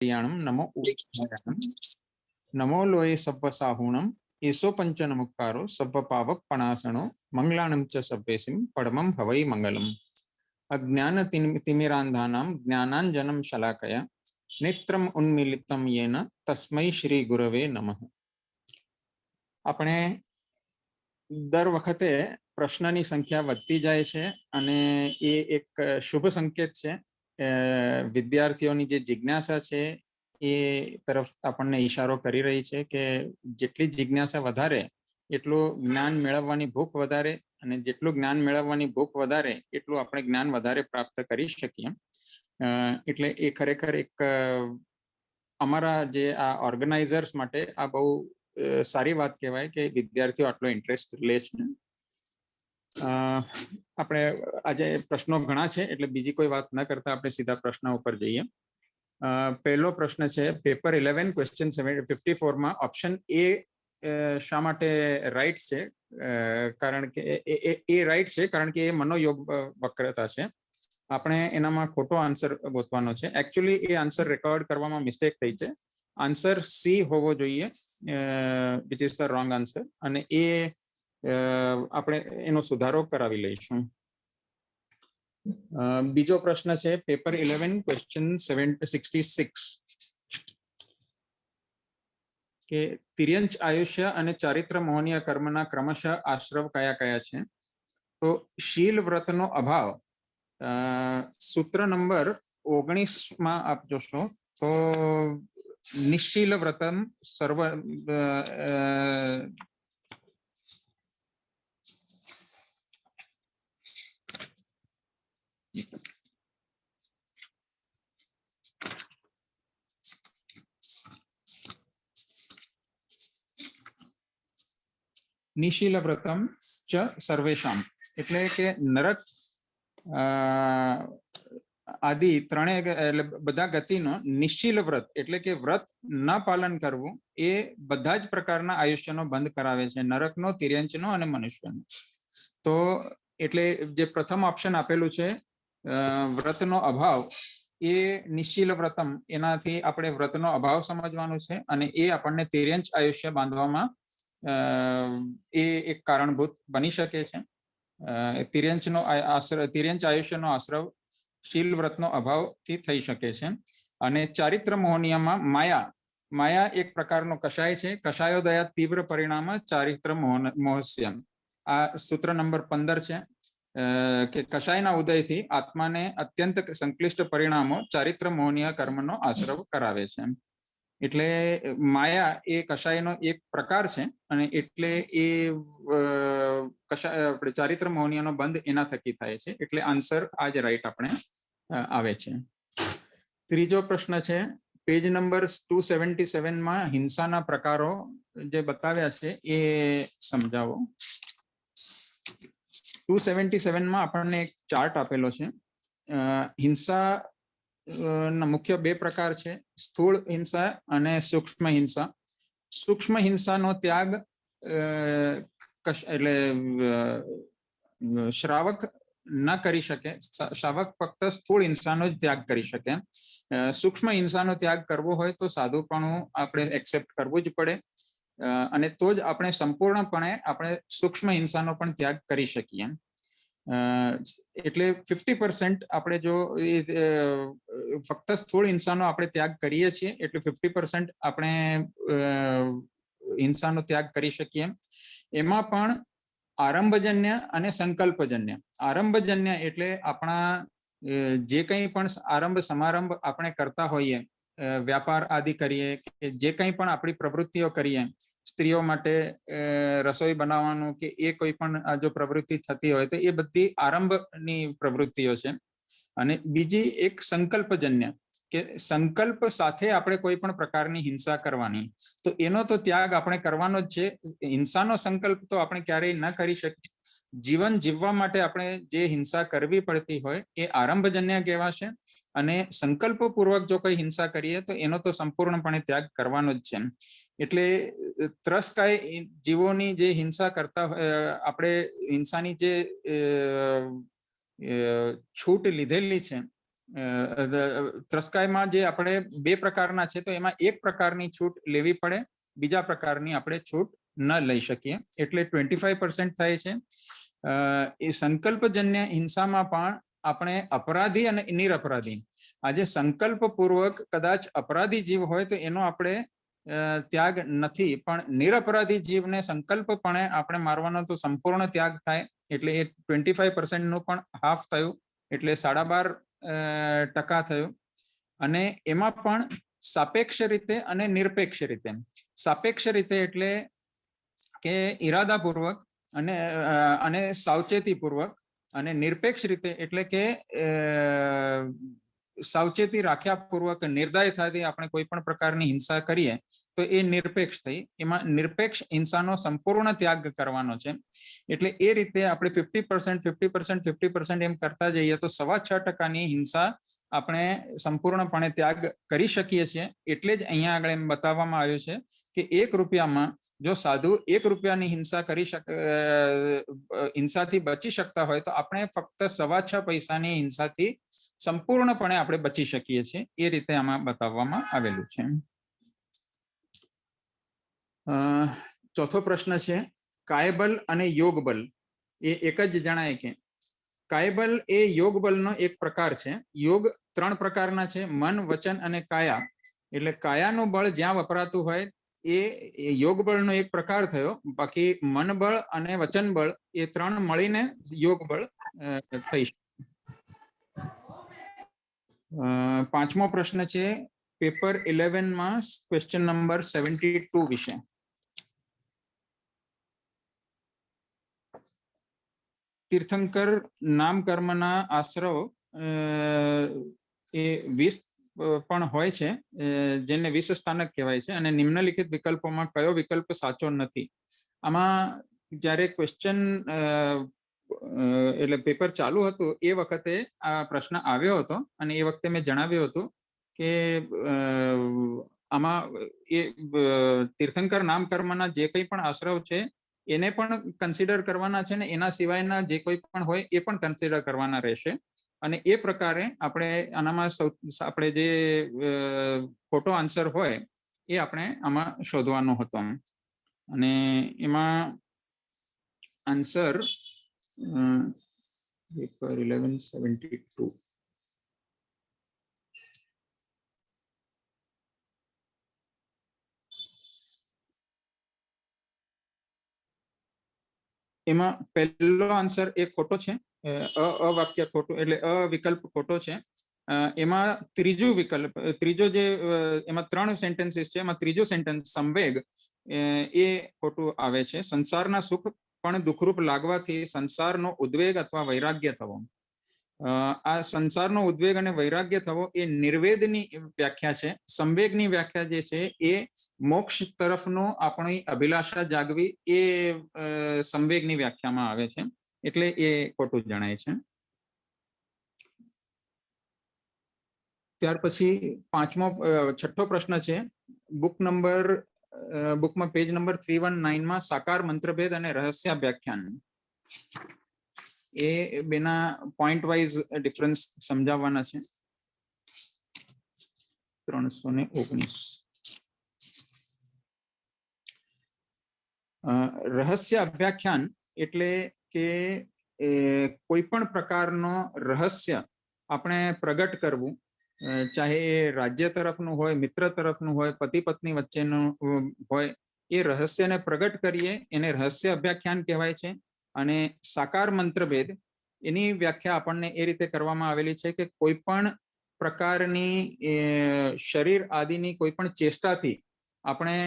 नमो उष्णयानम नमो लोये सब्ब साहुणम एसो पंचन मुक्तारो सब्ब पावक पणासनो मंगलानम च सब्बेसिम पडमम भवै मंगलम अज्ञान तिमिरांधानां ज्ञानांजनम शलाकया नेत्रम उन्मीलितम येन तस्मै श्री गुरवे नमः। આપણે દર વખતે પ્રશ્નની સંખ્યા વધતી જાય છે અને એ એક શુભ સંકેત છે. વિદ્યાર્થીઓની જે જિજ્ઞાસા છે એ તરફ આપણને ઈશારો કરી રહી છે કે જેટલી જિજ્ઞાસા વધારે એટલું જ્ઞાન મેળવવાની ભૂખ વધારે, અને જેટલું જ્ઞાન મેળવવાની ભૂખ વધારે એટલું આપણે જ્ઞાન વધારે પ્રાપ્ત કરી શકીએ. એટલે એ ખરેખર એક અમારા જે આ ઓર્ગેનાઇઝર્સ માટે આ બહુ સારી વાત કહેવાય કે વિદ્યાર્થીઓ આટલો ઇન્ટરેસ્ટ લે છે. આપણે આજે પ્રશ્નો ઘણા છે એટલે બીજી કોઈ વાત ન કરતા આપણે સીધા પ્રશ્ન ઉપર જઈએ. પહેલો પ્રશ્ન છે પેપર 11 ક્વેશ્ચન 54 માં ઓપ્શન એ શા માટે રાઈટ છે? કારણ કે એ રાઈટ છે કારણ કે એ મનોયોગ વક્રતા છે. આપણે એનામાં ખોટો આન્સર ગોતવાનો છે. એકચ્યુઅલી એ આન્સર રેકોર્ડ કરવામાં મિસ્ટેક થઈ છે. આન્સર સી હોવો જોઈએ, which is the wrong answer, અને એ આપણે એનો સુધારો કરાવી લઈશું. બીજો પ્રશ્ન છે પેપર 11 ક્વેશ્ચન 66 કે તિર્યંચ આયુષ્ય અને ચારિત્ર મોહનીય કર્મના ક્રમશઃ આશ્રવ કયા કયા છે? તો શીલ વ્રતનો અભાવ સૂત્ર નંબર 19 માં આપ જોશો તો નિશ્ચીલ વ્રતમ સર્વ નિશીલ વ્રતમ ચ સર્વેશામ, એટલે કે નરક આદિ ત્રણેય એટલે બધા ગતિનો નિશ્ચિલ વ્રત એટલે કે વ્રત ન પાલન કરવું એ બધા જ પ્રકારના આયુષ્યનો બંધ કરાવે છે, નરકનો, તિર્યંચનો અને મનુષ્યનો. તો એટલે જે પ્રથમ ઓપ્શન આપેલું છે વ્રતનો અભાવ, એ નિશ્ચિલ વ્રતમ, એનાથી આપણે વ્રતનો અભાવ સમજવાનું છે અને એ આપણને તિર્યંચ આયુષ્ય બાંધવામાં એ એક કારણભૂત બની શકે છે. તિર્યંચનો આશ્રવ, તિર્યંચ આયુષ્યનો આશ્રવ શીલ વ્રતનો અભાવથી થઈ શકે છે. અને ચારિત્ર મોહનીયમાં માયા એક પ્રકારનો કષાય છે. કષાયોદયા તીવ્ર પરિણામ ચારિત્ર મોહસ્ય, આ સૂત્ર નંબર 15 છે કે કષાયના ઉદયથી આત્માને અત્યંત સંક્લિષ્ટ પરિણામો ચારિત્ર મોહનીય કર્મનો આશ્રવ કરાવે છે. એટલે માયા એ કષાયનો એક પ્રકાર છે અને એટલે એ આપણે ચારિત્ર મોહનીયનો બંધ એના થકી થાય છે. એટલે આન્સર આ જ રાઈટ આપણે આવે છે. ત્રીજો પ્રશ્ન છે પેજ નંબર 277 માં હિંસાના પ્રકારો જે બતાવ્યા છે એ સમજાવો. 277 માં આપણને એક ચાર્ટ આપેલો છે. હિંસા ના મુખ્ય બે પ્રકાર છે, સ્થૂળ હિંસા અને સૂક્ષ્મ હિંસા. સૂક્ષ્મ હિંસાનો ત્યાગ એટલે શ્રાવક ન કરી શકે. શ્રાવક ફક્ત સ્થૂળ હિંસાનો જ ત્યાગ કરી શકે. સૂક્ષ્મ હિંસાનો ત્યાગ કરવો હોય તો સાધુપણું આપણે એક્સેપ્ટ કરવું જ પડે, અને તો જ આપણે સંપૂર્ણપણે આપણે સૂક્ષ્મ હિંસાનો પણ ત્યાગ કરી શકીએ. એટલે 50% આપણે જો ફક્ત સ્થૂળ હિંસાનો આપણે ત્યાગ કરીએ છીએ એટલે 50% આપણે હિંસાનો ત્યાગ કરી શકીએ. એમાં પણ આરંભજન્ય અને સંકલ્પજન્ય. આરંભજન્ય એટલે આપણા જે કંઈ પણ આરંભ સમારંભ આપણે કરતા હોઈએ, વ્યાપાર આદિ કરીએ કે જે કંઈ પણ આપણી પ્રવૃત્તિઓ કરીએ, સ્ત્રીઓ માટે રસોઈ બનાવવાનું કે એ કોઈ પણ જો પ્રવૃત્તિ થતી હોય તો એ બધી આરંભની પ્રવૃત્તિઓ છે. અને બીજી એક સંકલ્પજન્ય કે સંકલ્પ સાથે આપણે કોઈ પણ પ્રકારની હિંસા કરવાની, તો એનો તો ત્યાગ આપણે કરવાનો જ છે. હિંસાનો સંકલ્પ તો આપણે ક્યારેય ન કરી શકીએ. જીવન જીવવા માટે આપણે જે હિંસા કરવી પડતી હોય એ આરંભજન્ય કહેવાશે, અને સંકલ્પપૂર્વક જો કોઈ હિંસા કરીએ તો એનો તો સંપૂર્ણપણે ત્યાગ કરવાનો જ છે. એટલે ત્રસ્તકાય જીવોની જે હિંસા કરતા આપણે હિંસાની જે છૂટ લીધેલી છે ત્રસ્કાઈમાં જે આપણે બે પ્રકારના છે, તો એમાં એક પ્રકારની છૂટ લેવી પડે, બીજા પ્રકારની આપણે છૂટ ન લઈ શકીએ, એટલે 25% થાય છે. એ સંકલ્પજન્ય હિંસામાં પણ આપણે અપરાધી અને નિરપરાધી, આજે સંકલ્પપૂર્વક કદાચ અપરાધી જીવ હોય તો એનો આપણે ત્યાગ નથી, પણ નિરપરાધી જીવને સંકલ્પપણે આપણે મારવાનો તો સંપૂર્ણ ત્યાગ થાય, એટલે એ 25% નું પણ હાફ થયું, એટલે 12.5% થયું. અને એમાં પણ સાપેક્ષ રીતે અને નિરપેક્ષ રીતે. સાપેક્ષ રીતે એટલે કે ઈરાદાપૂર્વક અને સાવચેતીપૂર્વક, અને નિરપેક્ષ રીતે એટલે કે સાવચેતી રાખ્યા પૂર્વક નિર્દયતાથી આપણે કોઈ પણ પ્રકારની હિંસા કરીએ તો એ નિરપેક્ષ થઈ. એમાં નિરપેક્ષ હિંસાનો સંપૂર્ણ ત્યાગ કરવાનો છે, એટલે એ રીતે આપણે 50% 50% એમ કરતા જઈએ તો 6.25% હિંસા આપણે સંપૂર્ણપણે ત્યાગ કરી શકીએ છીએ. એટલે જ અહીંયા આગળ એમ બતાવવામાં આવ્યું છે કે 1 રૂપિયામાં જો સાધુ 1 રૂપિયાની હિંસા કરી હિંસાથી બચી શકતા હોય તો આપણે ફક્ત 6.25 પૈસાની હિંસાથી સંપૂર્ણપણે આપણે બચી શકીએ છીએ, એ રીતે આમાં બતાવવામાં આવેલું છે. ચોથો પ્રશ્ન છે, કાયબલ અને યોગબલ એ એક જ જણાય કે? કાયબલ એ યોગબલનો એક પ્રકાર છે. યોગ 3 પ્રકારના છે, મન, વચન અને કાયા. એટલે કાયાનું બળ જ્યાં વપરાતું હોય એ યોગબળનો એક પ્રકાર થયો. બાકી મનબળ અને વચન બળ એ 3 મળીને યોગબળ થઈ શકે. 5મો પ્રશ્ન છે, પેપર 11 માં ક્વેશ્ચન નંબર 72 વિશે. તીર્થંકર નામકર્મના આશ્રવ એ 20 પણ હોય છે, જેને 20 સ્થાનક કહેવાય છે, અને નિમ્નલિખિત વિકલ્પોમાં કયો વિકલ્પ સાચો નથી? આમાં જ્યારે ક્વેશ્ચન એટલે પેપર ચાલુ હતું એ વખતે આ પ્રશ્ન આવ્યો હતો, અને એ વખતે મેં જણાવ્યું હતું કે આમાં એ તીર્થંકર નામકર્મના જે કંઈ પણ આશ્રવ છે એને પણ કન્સિડર કરવાના છે, ને એના સિવાયના જે કોઈ પણ હોય એ પણ કન્સિડર કરવાના રહેશે. અને એ પ્રકારે આપણે આનામાં આપણે જે ખોટો આન્સર હોય એ આપણે આમાં શોધવાનો હતો. અને એમાં આન્સર પેપર 1172 એમાં પહેલો આન્સર એ ખોટો છે, અવાક્ય ખોટું, એટલે વિકલ્પ ખોટો છે. એમાં ત્રીજો જે એમાં 3 સેન્ટેન્સીસ છે, એમાં ત્રીજો સેન્ટેન્સ સંવેગ એ ખોટું આવે છે. સંસારના સુખ પણ દુઃખરૂપ લાગવાથી સંસારનો ઉદ્વેગ અથવા વૈરાગ્ય થવો. આ સંસારનો ઉદ્વેગ અને વૈરાગ્ય થવો એ નિર્વેદની વ્યાખ્યા છે. સંવેગની વ્યાખ્યા જે છે એ મોક્ષ તરફનો આપણી અભિલાષા જાગવી, એ સંવેગની વ્યાખ્યામાં આવે છે, એટલે એ ખોટું જણાય છે. ત્યાર પછી 6થો પ્રશ્ન છે, બુકમાં પેજ નંબર 319 માં સાકાર મંત્રભેદ અને રહસ્ય વ્યાખ્યાન, એ બેના પોઈન્ટ વાઇઝ ડિફરન્સ સમજાવવાના છે. 319 રહસ્ય અભ્યાખ્યાન એટલે કે કોઈ પણ પ્રકારનો રહસ્ય આપણે પ્રગટ કરવું, ચાહે એ રાજ્ય તરફનું હોય, મિત્ર તરફનું હોય, પતિ પત્ની વચ્ચેનું હોય, એ રહસ્યને પ્રગટ કરીએ એને રહસ્ય અભ્યાખ્યાન કહેવાય છે. અને સાકાર મંત્રભેદ એની વ્યાખ્યા આપણને એ રીતે કરવામાં આવેલી છે કે કોઈ પણ પ્રકારની શરીર આદિની કોઈ પણ ચેષ્ટાથી આપણે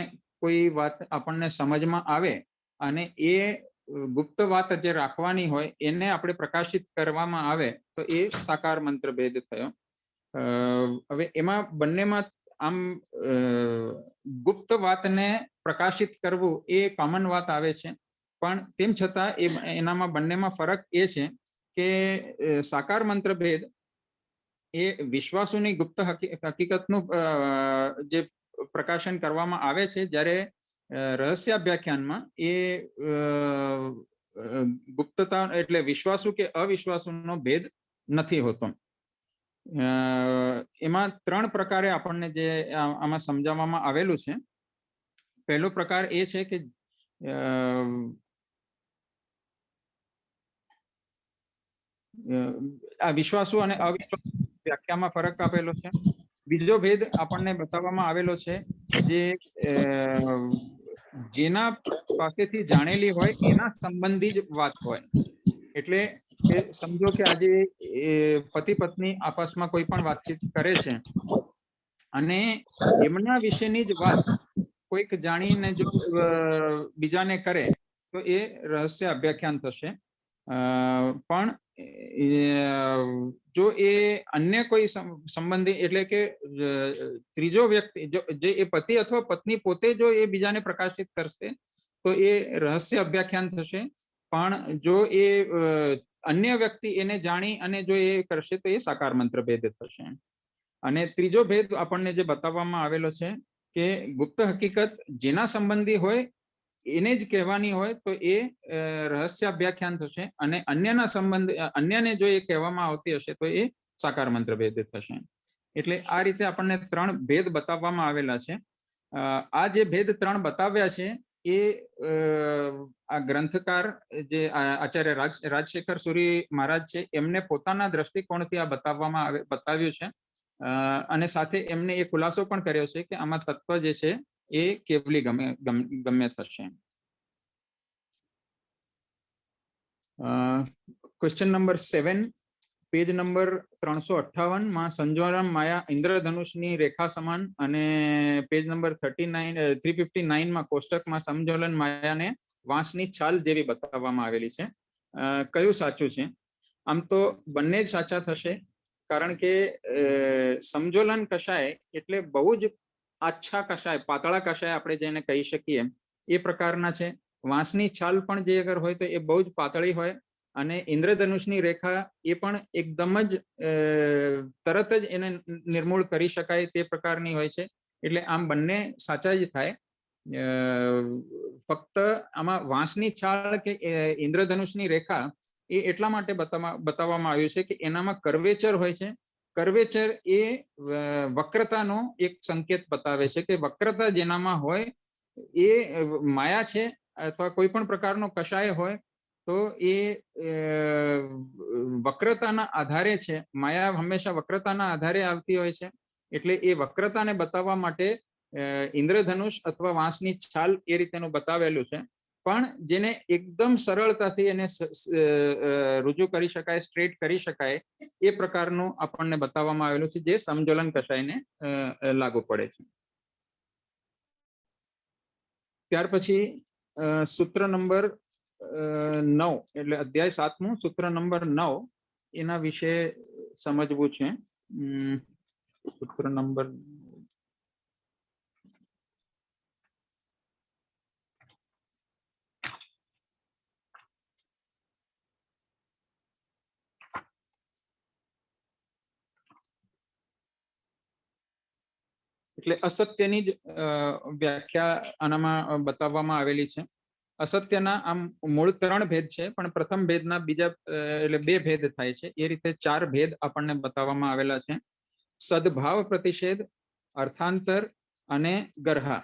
કોઈ વાત આપણને સમજમાં આવે અને એ ગુપ્ત વાત જે રાખવાની હોય એને આપણે પ્રકાશિત કરવામાં આવે તો એ સાકાર મંત્રભેદ થયો. હવે એમાં બંનેમાં આમ ગુપ્ત વાતને પ્રકાશિત કરવું એ કોમન વાત આવે છે, પણ તેમ છતાં એનામાં બંનેમાં ફરક એ છે કે સાકાર મંત્રભેદ એ વિશ્વાસુની ગુપ્ત હકીકતનું જે પ્રકાશન કરવામાં આવે છે, જ્યારે રહસ્યાભ્યાખ્યાનમાં એ ગુપ્તતા એટલે વિશ્વાસુ કે અવિશ્વાસુનો ભેદ નથી હોતો. એમાં 3 પ્રકારે આપણને જે આમાં સમજાવવામાં આવેલું છે. પહેલો પ્રકાર એ છે કે આ વિશ્વાસુ અને અવિશ્વાસુ વ્યાખ્યામાં ફરક આપેલો છે. બીજો ભેદ આપણને બતાવવામાં આવેલો છે જે જેના પાસેથી જાણેલી હોય એના સંબંધી જ વાત હોય. એટલે કે સમજો કે આજે પતિ પત્ની આપસમાં કોઈ પણ વાતચીત કરે છે અને એમના વિશેની જ વાત કોઈક જાણીને જો બીજાને કરે તો એ રહસ્ય અભ્યાખ્યાન થશે. પણ જો એ અન્ય કોઈ સંબંધી એટલે કે ત્રીજો વ્યક્તિ જે એ પતિ અથવા પત્ની પોતે જો એ બીજાને પ્રકાશિત કરશે તો એ રહસ્ય અભ્યાખ્યાન થશે. પણ જો એ અન્ય વ્યક્તિ એને જાણી અને જો એ કરશે તો એ સાકાર મંત્ર ભેદ થશે. અને ત્રીજો ભેદ આપણને જે બતાવવામાં આવેલો છે કે ગુપ્ત હકીકત જેના સંબંધી હોય એને જ કહેવાની હોય તો એ રહસ્ય અભ્યાખ્યાન થશે અને અન્યને જો એ કહેવામાં આવતી હશે તો એ સાકાર મંત્ર ભેદ થશે. એટલે આ રીતે આપણને 3 ભેદ બતાવવામાં આવેલા છે. આ જે ભેદ 3 બતાવ્યા છે એ આ ગ્રંથકાર જે આચાર્ય રાજશેખર સુરી મહારાજ છે એમને પોતાના દ્રષ્ટિકોણથી આ બતાવ્યું છે. અને સાથે એમને એ ખુલાસો પણ કર્યો છે કે આમાં તત્વ જે છે એ કેવલી ગમ્ય થશે. ક્વેશ્ચન નંબર 7, પેજ નંબર 358 માં સંજોલન માયા ઇન્દ્રધનુષની રેખા સમાન અને પેજ નંબર 359 માં કોષ્ટકમાં સંજોલન માયાને વાંસની છાલ જેવી બતાવવામાં આવેલી છે. કયું સાચું છે? આમ તો બંને જ સાચા થશે, કારણ કે સમજોલન કષાય એટલે બહુ જ આછા કષાય, પાતળા કષાય આપણે જેને કહી શકીએ એ પ્રકારના છે. વાંસની છાલ પણ જે અગર હોય તો એ બહુ જ પાતળી હોય અને ઇન્દ્રધનુષની રેખા એ પણ એકદમ જ તરત જ એને નિર્મૂળ કરી શકાય તે પ્રકારની હોય છે. એટલે આમ બંને સાચા જ થાય. ફક્ત આમાં વાંસની છાલ કે ઇન્દ્રધનુષની રેખા એ એટલા માટે બતાવવામાં આવ્યું છે કે એનામાં કર્વેચર હોય છે. કર્વેચર એ વક્રતાનો એક સંકેત બતાવે છે કે વક્રતા જેનામાં હોય એ માયા છે અથવા કોઈ પણ પ્રકારનો કષાય હોય તો એ વક્રતાના આધારે છે. માયા હંમેશા વક્રતાના આધારે આવતી હોય છે. એટલે એ વક્રતાને બતાવવા માટે ઇન્દ્રધનુષ અથવા વાંસની છાલ એ રીતેનું બતાવેલું છે. પણ જેને એકદમ સરળતાથી એને રજૂ કરી શકાય, સ્ટ્રેટ કરી શકાય એ પ્રકારનું આપણને બતાવવામાં આવેલું છે, જે સમજોલન કષાયને લાગુ પડે છે. ત્યાર પછી સૂત્ર નંબર 9 એટલે અધ્યાય 7મું સૂત્ર નંબર 9 એના વિશે સમજવું છે. સૂત્ર નંબર એટલે અસત્યની જ વ્યાખ્યા આનામાં બતાવવામાં આવેલી છે. અસત્યના આમ મૂળ 3 ભેદ છે, પણ પ્રથમ ભેદના બીજા એટલે 2 ભેદ થાય છે. એ રીતે 4 ભેદ આપણને બતાવવામાં આવેલા છે. સદભાવ પ્રતિષેધ, અર્થાંતર અને ગરહા.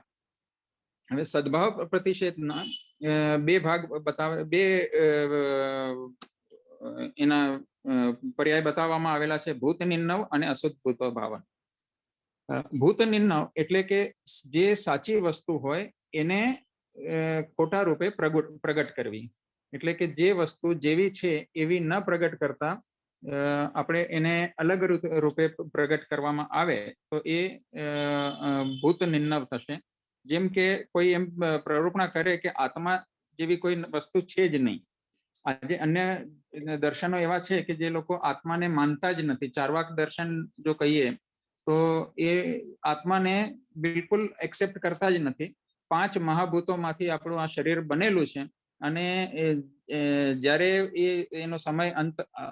હવે સદભાવ પ્રતિષેધના 2 ભાગ બતાવે, 2 એના પર્યાય બતાવવામાં આવેલા છે, ભૂત નિર્નવ અને અશુદ્ધ ભૂત ભાવન. ભૂત નિર્નવ એટલે કે જે સાચી વસ્તુ હોય એને ખોટા રૂપે પ્રગટ કરવી. એટલે કે જે વસ્તુ જેવી છે એવી ન પ્રગટ કરતા આપણે એને અલગ રૂપે પ્રગટ કરવામાં આવે તો એ ભૂત નિર્નવ થશે. જેમ કે કોઈ એમ પ્રરૂપણા કરે કે આત્મા જેવી કોઈ વસ્તુ છે જ નહીં. આજે અન્ય દર્શનો એવા છે કે જે લોકો આત્માને માનતા જ નથી. ચાર્વાક દર્શન જો કહીએ તો એ આત્માને બિલકુલ એક્સેપ્ટ કરતા જ નથી. 5 મહાભૂતોમાંથી આપણું આ શરીર બનેલું છે અને જ્યારે એનો સમય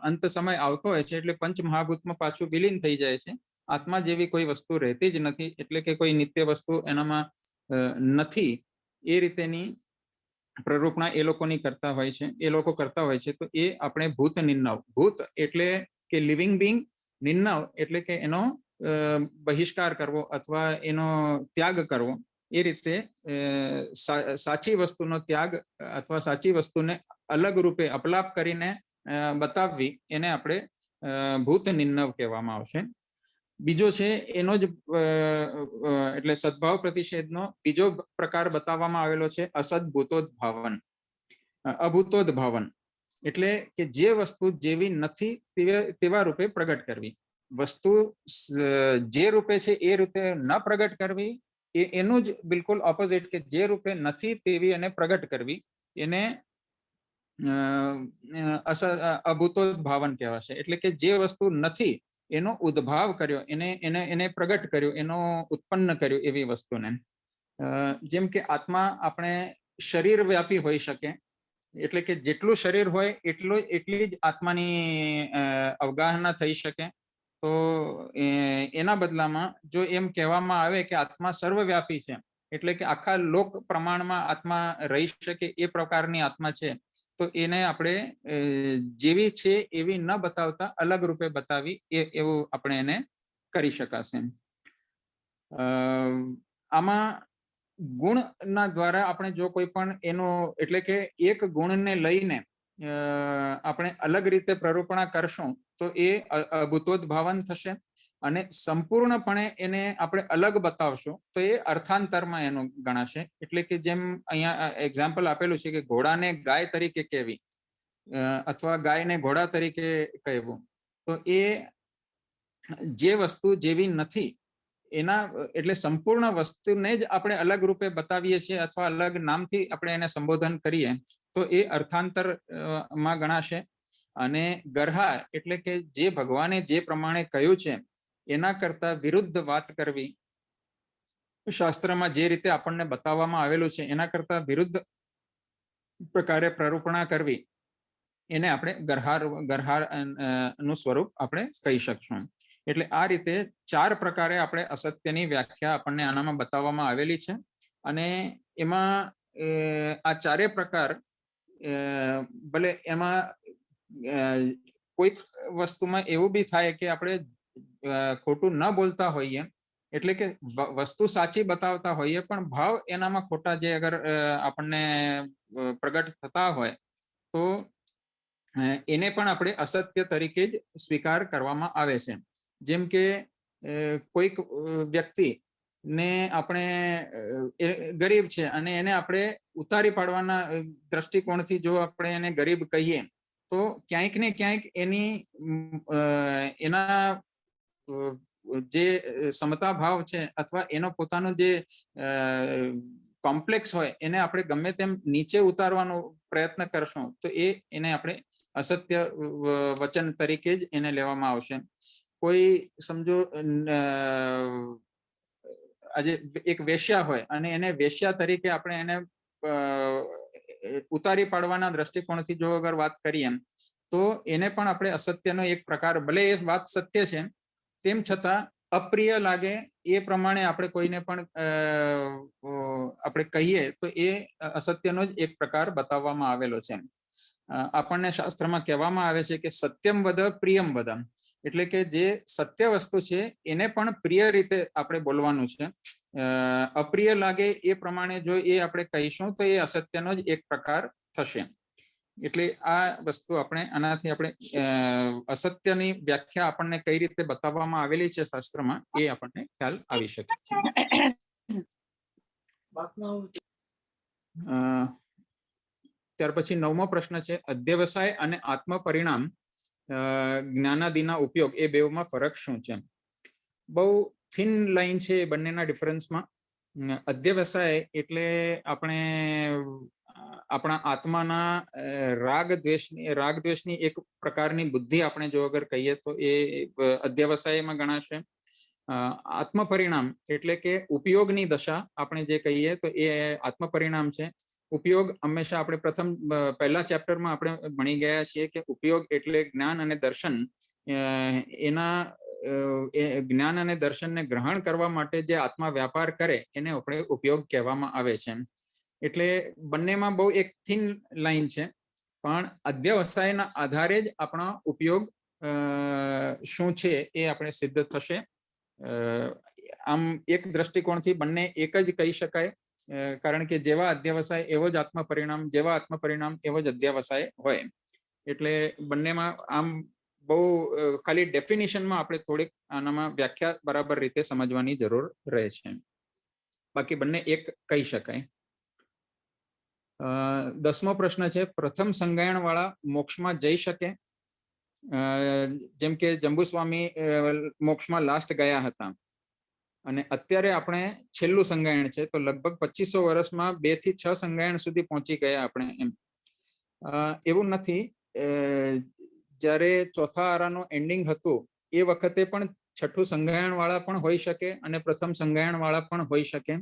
અંત સમય આવતો હોય છે એટલે 5 મહાભૂતમાં પાછું વિલીન થઈ જાય છે. આત્મા જેવી કોઈ વસ્તુ રહેતી જ નથી, એટલે કે કોઈ નિત્ય વસ્તુ એનામાં નથી. એ રીતેની પ્રરૂપણા એ લોકોની કરતા હોય છે, એ લોકો કરતા હોય છે. તો એ આપણે ભૂત નિર્નવ. ભૂત એટલે કે લિવિંગ બિંગ, નિર્ણવ એટલે કે એનો બહિષ્કાર કરવો અથવા એનો ત્યાગ કરવો. એ રીતે સાચી વસ્તુનો ત્યાગ અથવા સાચી વસ્તુને અલગ રૂપે અપલાપ કરીને બતાવવી એને આપણે ભૂત નિર્ણવ કહેવામાં આવશે. બીજો છે એનો જ એટલે સદભાવ પ્રતિષેધનો બીજો પ્રકાર બતાવવામાં આવેલો છે અસદભૂતોદ્ભાવન, અભૂતોદ્ભાવન. એટલે કે જે વસ્તુ જેવી નથી તેવા રૂપે પ્રગટ કરવી. વસ્તુ જે રૂપે છે એ રૂપે ન પ્રગટ કરવી, એનું જ બિલકુલ ઓપોઝિટ કે જે રૂપે નથી તેવી એને પ્રગટ કરવી, એને અભૂતોદ્ભાવન કહેવાશે. એટલે કે જે વસ્તુ નથી એનો ઉદ્ભાવ કર્યો, એને પ્રગટ કર્યો, એનો ઉત્પન્ન કર્યો એવી વસ્તુને. જેમ કે આત્મા આપણે શરીર વ્યાપી હોઈ શકે, એટલે કે જેટલું શરીર હોય એટલી જ આત્માની અવગાહના થઈ શકે. તો એના બદલામાં જો એમ કહેવામાં આવે કે આત્મા સર્વવ્યાપી છે, એટલે કે આખા લોક પ્રમાણમાં આત્મા રહી શકે એ પ્રકારની આત્મા છે, તો એને આપણે જેવી છે એવી ન બતાવતા અલગ રૂપે બતાવી એવું આપણે એને કરી શકાશે. આમાં ગુણના દ્વારા આપણે જો કોઈ પણ એનો એટલે કે એક ગુણને લઈને આપણે અલગ રીતે પ્રરૂપણા કરશું તો એ અભૂતોદ્ભાવન થશે. અને સંપૂર્ણપણે એને આપણે અલગ બતાવશું તો એ અર્થાંતરમાં એનું ગણાશે. એટલે કે જેમ અહીંયા એક્ઝામ્પલ આપેલું છે કે ઘોડાને ગાય તરીકે કહેવી અથવા ગાયને ઘોડા તરીકે કહેવું, તો એ જે વસ્તુ જેવી નથી એના એટલે સંપૂર્ણ વસ્તુને જ આપણે અલગ રૂપે બતાવીએ છીએ અથવા અલગ નામથી આપણે એને સંબોધન કરીએ તો એ અર્થાંતર માં ગણાશે. અને ગરહા એટલે કે જે ભગવાને જે પ્રમાણે કહ્યું છે એના કરતા વિરુદ્ધ વાત કરવી, શાસ્ત્રમાં જે રીતે આપણને બતાવવામાં આવેલું છે એના કરતા વિરુદ્ધ પ્રકારે પ્રરૂપણા કરવી, એને આપણે ગરહાર નું સ્વરૂપ આપણે કહી શકશું. એટલે આ રીતે 4 પ્રકારે આપણે અસત્યની વ્યાખ્યા આપણને આનામાં બતાવવામાં આવેલી છે. અને એમાં આ 4 પ્રકાર ભલે એમાં કોઈક વસ્તુમાં એવું બી થાય કે આપણે ખોટું ન બોલતા હોઈએ, એટલે કે વસ્તુ સાચી બતાવતા હોઈએ પણ ભાવ એનામાં ખોટા જે અગર આપણને પ્રગટ થતા હોય તો એને પણ આપણે અસત્ય તરીકે જ સ્વીકાર કરવામાં આવે છે. જેમ કે કોઈક વ્યક્તિ ને આપણે ગરીબ છે અને એને આપણે ઉતારી પાડવાના દ્રષ્ટિકોણથી જો આપણે એને ગરીબ કહીએ તો ક્યાંક ને ક્યાંક એના જે સમતા ભાવ છે અથવા એનો પોતાનો જે કોમ્પ્લેક્સ હોય એને આપણે ગમે તેમ નીચે ઉતારવાનો પ્રયત્ન કરશું તો એને આપણે અસત્ય વચન તરીકે જ એને લેવામાં આવશે. કોઈ સમજો આજે એક વેશ્યા હોય અને એને વેશ્યા તરીકે આપણે એને ઉતારી પાડવાના દ્રષ્ટિકોણથી જો અગર વાત કરીએ તો એને પણ આપણે અસત્યનો એક પ્રકાર, ભલે એ વાત સત્ય છે તેમ છતાં અપ્રિય લાગે એ પ્રમાણે આપણે કોઈને પણ આપણે કહીએ તો એ અસત્યનો જ એક પ્રકાર બતાવવામાં આવેલો છે. આપણને શાસ્ત્રમાં કહેવામાં આવે છે કે સત્યમ વદ પ્રિયમ વદ, એટલે કે જે સત્ય વસ્તુ છે એને પણ પ્રિય રીતે આપણે બોલવાનું છે. અપ્રિય લાગે એ પ્રમાણે જો એ આપણે કહીશું તો એ અસત્યનો જ એક પ્રકાર થશે. એટલે આ વસ્તુ આપણે આનાથી આપણે અસત્યની વ્યાખ્યા આપણને કઈ રીતે બતાવવામાં આવેલી છે શાસ્ત્રમાં એ આપણને ખ્યાલ આવી શકે છે. ત્યાર પછી 9મો પ્રશ્ન છે અધ્યવસાય અને આત્મ પરિણામ જ્ઞાનાદિના ઉપયોગ એ બેવમાં ફરક શું છે? બહુ થિન લાઈન છે એ બંનેના ડિફરન્સમાં. અધ્યવસાય એટલે આપણે આપણા આત્માના રાગ દ્વેષની એક પ્રકારની બુદ્ધિ આપણે જો અગર કહીએ તો એ અધ્યવસાયમાં ગણાશે. આત્મ પરિણામ એટલે કે ઉપયોગની દશા આપણે જે કહીએ તો એ આત્મ પરિણામ છે. ઉપયોગ હંમેશા આપણે પહેલા ચેપ્ટરમાં આપણે ભણી ગયા છીએ કે ઉપયોગ એટલે જ્ઞાન અને દર્શન. એના જ્ઞાન અને દર્શનને ગ્રહણ કરવા માટે જે આત્મા વ્યાપાર કરે એને આપણે ઉપયોગ કહેવામાં આવે છે. એટલે બંનેમાં બહુ એક થિન લાઈન છે, પણ અધ્યવસાયના આધારે જ આપણો ઉપયોગ શું છે એ આપણે સિદ્ધ થશે. આમ એક દ્રષ્ટિકોણથી બંને એક જ કહી શકાય, કારણ કે જેવા અધ્યાવસાય એવો જ આત્મપરિણામ, જેવા આત્મપરિણામ એવો જ અધ્યાવસાય હોય. એટલે બંનેમાં આમ બહુ ખાલી ડેફિનેશનમાં આપણે થોડીક આનામાં વ્યાખ્યા બરાબર રીતે સમજવાની જરૂર રહે છે. બાકી બંને એક કહી શકાય. 10મો પ્રશ્ન છે, પ્રથમ સંગાયણ વાળા મોક્ષમાં જઈ શકે? જેમ કે જંબુસ્વામી મોક્ષમાં લાસ્ટ ગયા હતા અને અત્યારે આપણે છેલ્લું સંગાયણ છે, તો લગભગ 2500 વર્ષમાં 2 થી 6 સંગાયણ સુધી પહોંચી ગયા આપણે એમ. એવું નથી. જ્યારે ચોથા આરાનું એન્ડિંગ હતું એ વખતે પણ છઠ્ઠું સંગાયણ વાળા પણ હોઈ શકે અને પ્રથમ સંગાયણ વાળા પણ હોઈ શકે.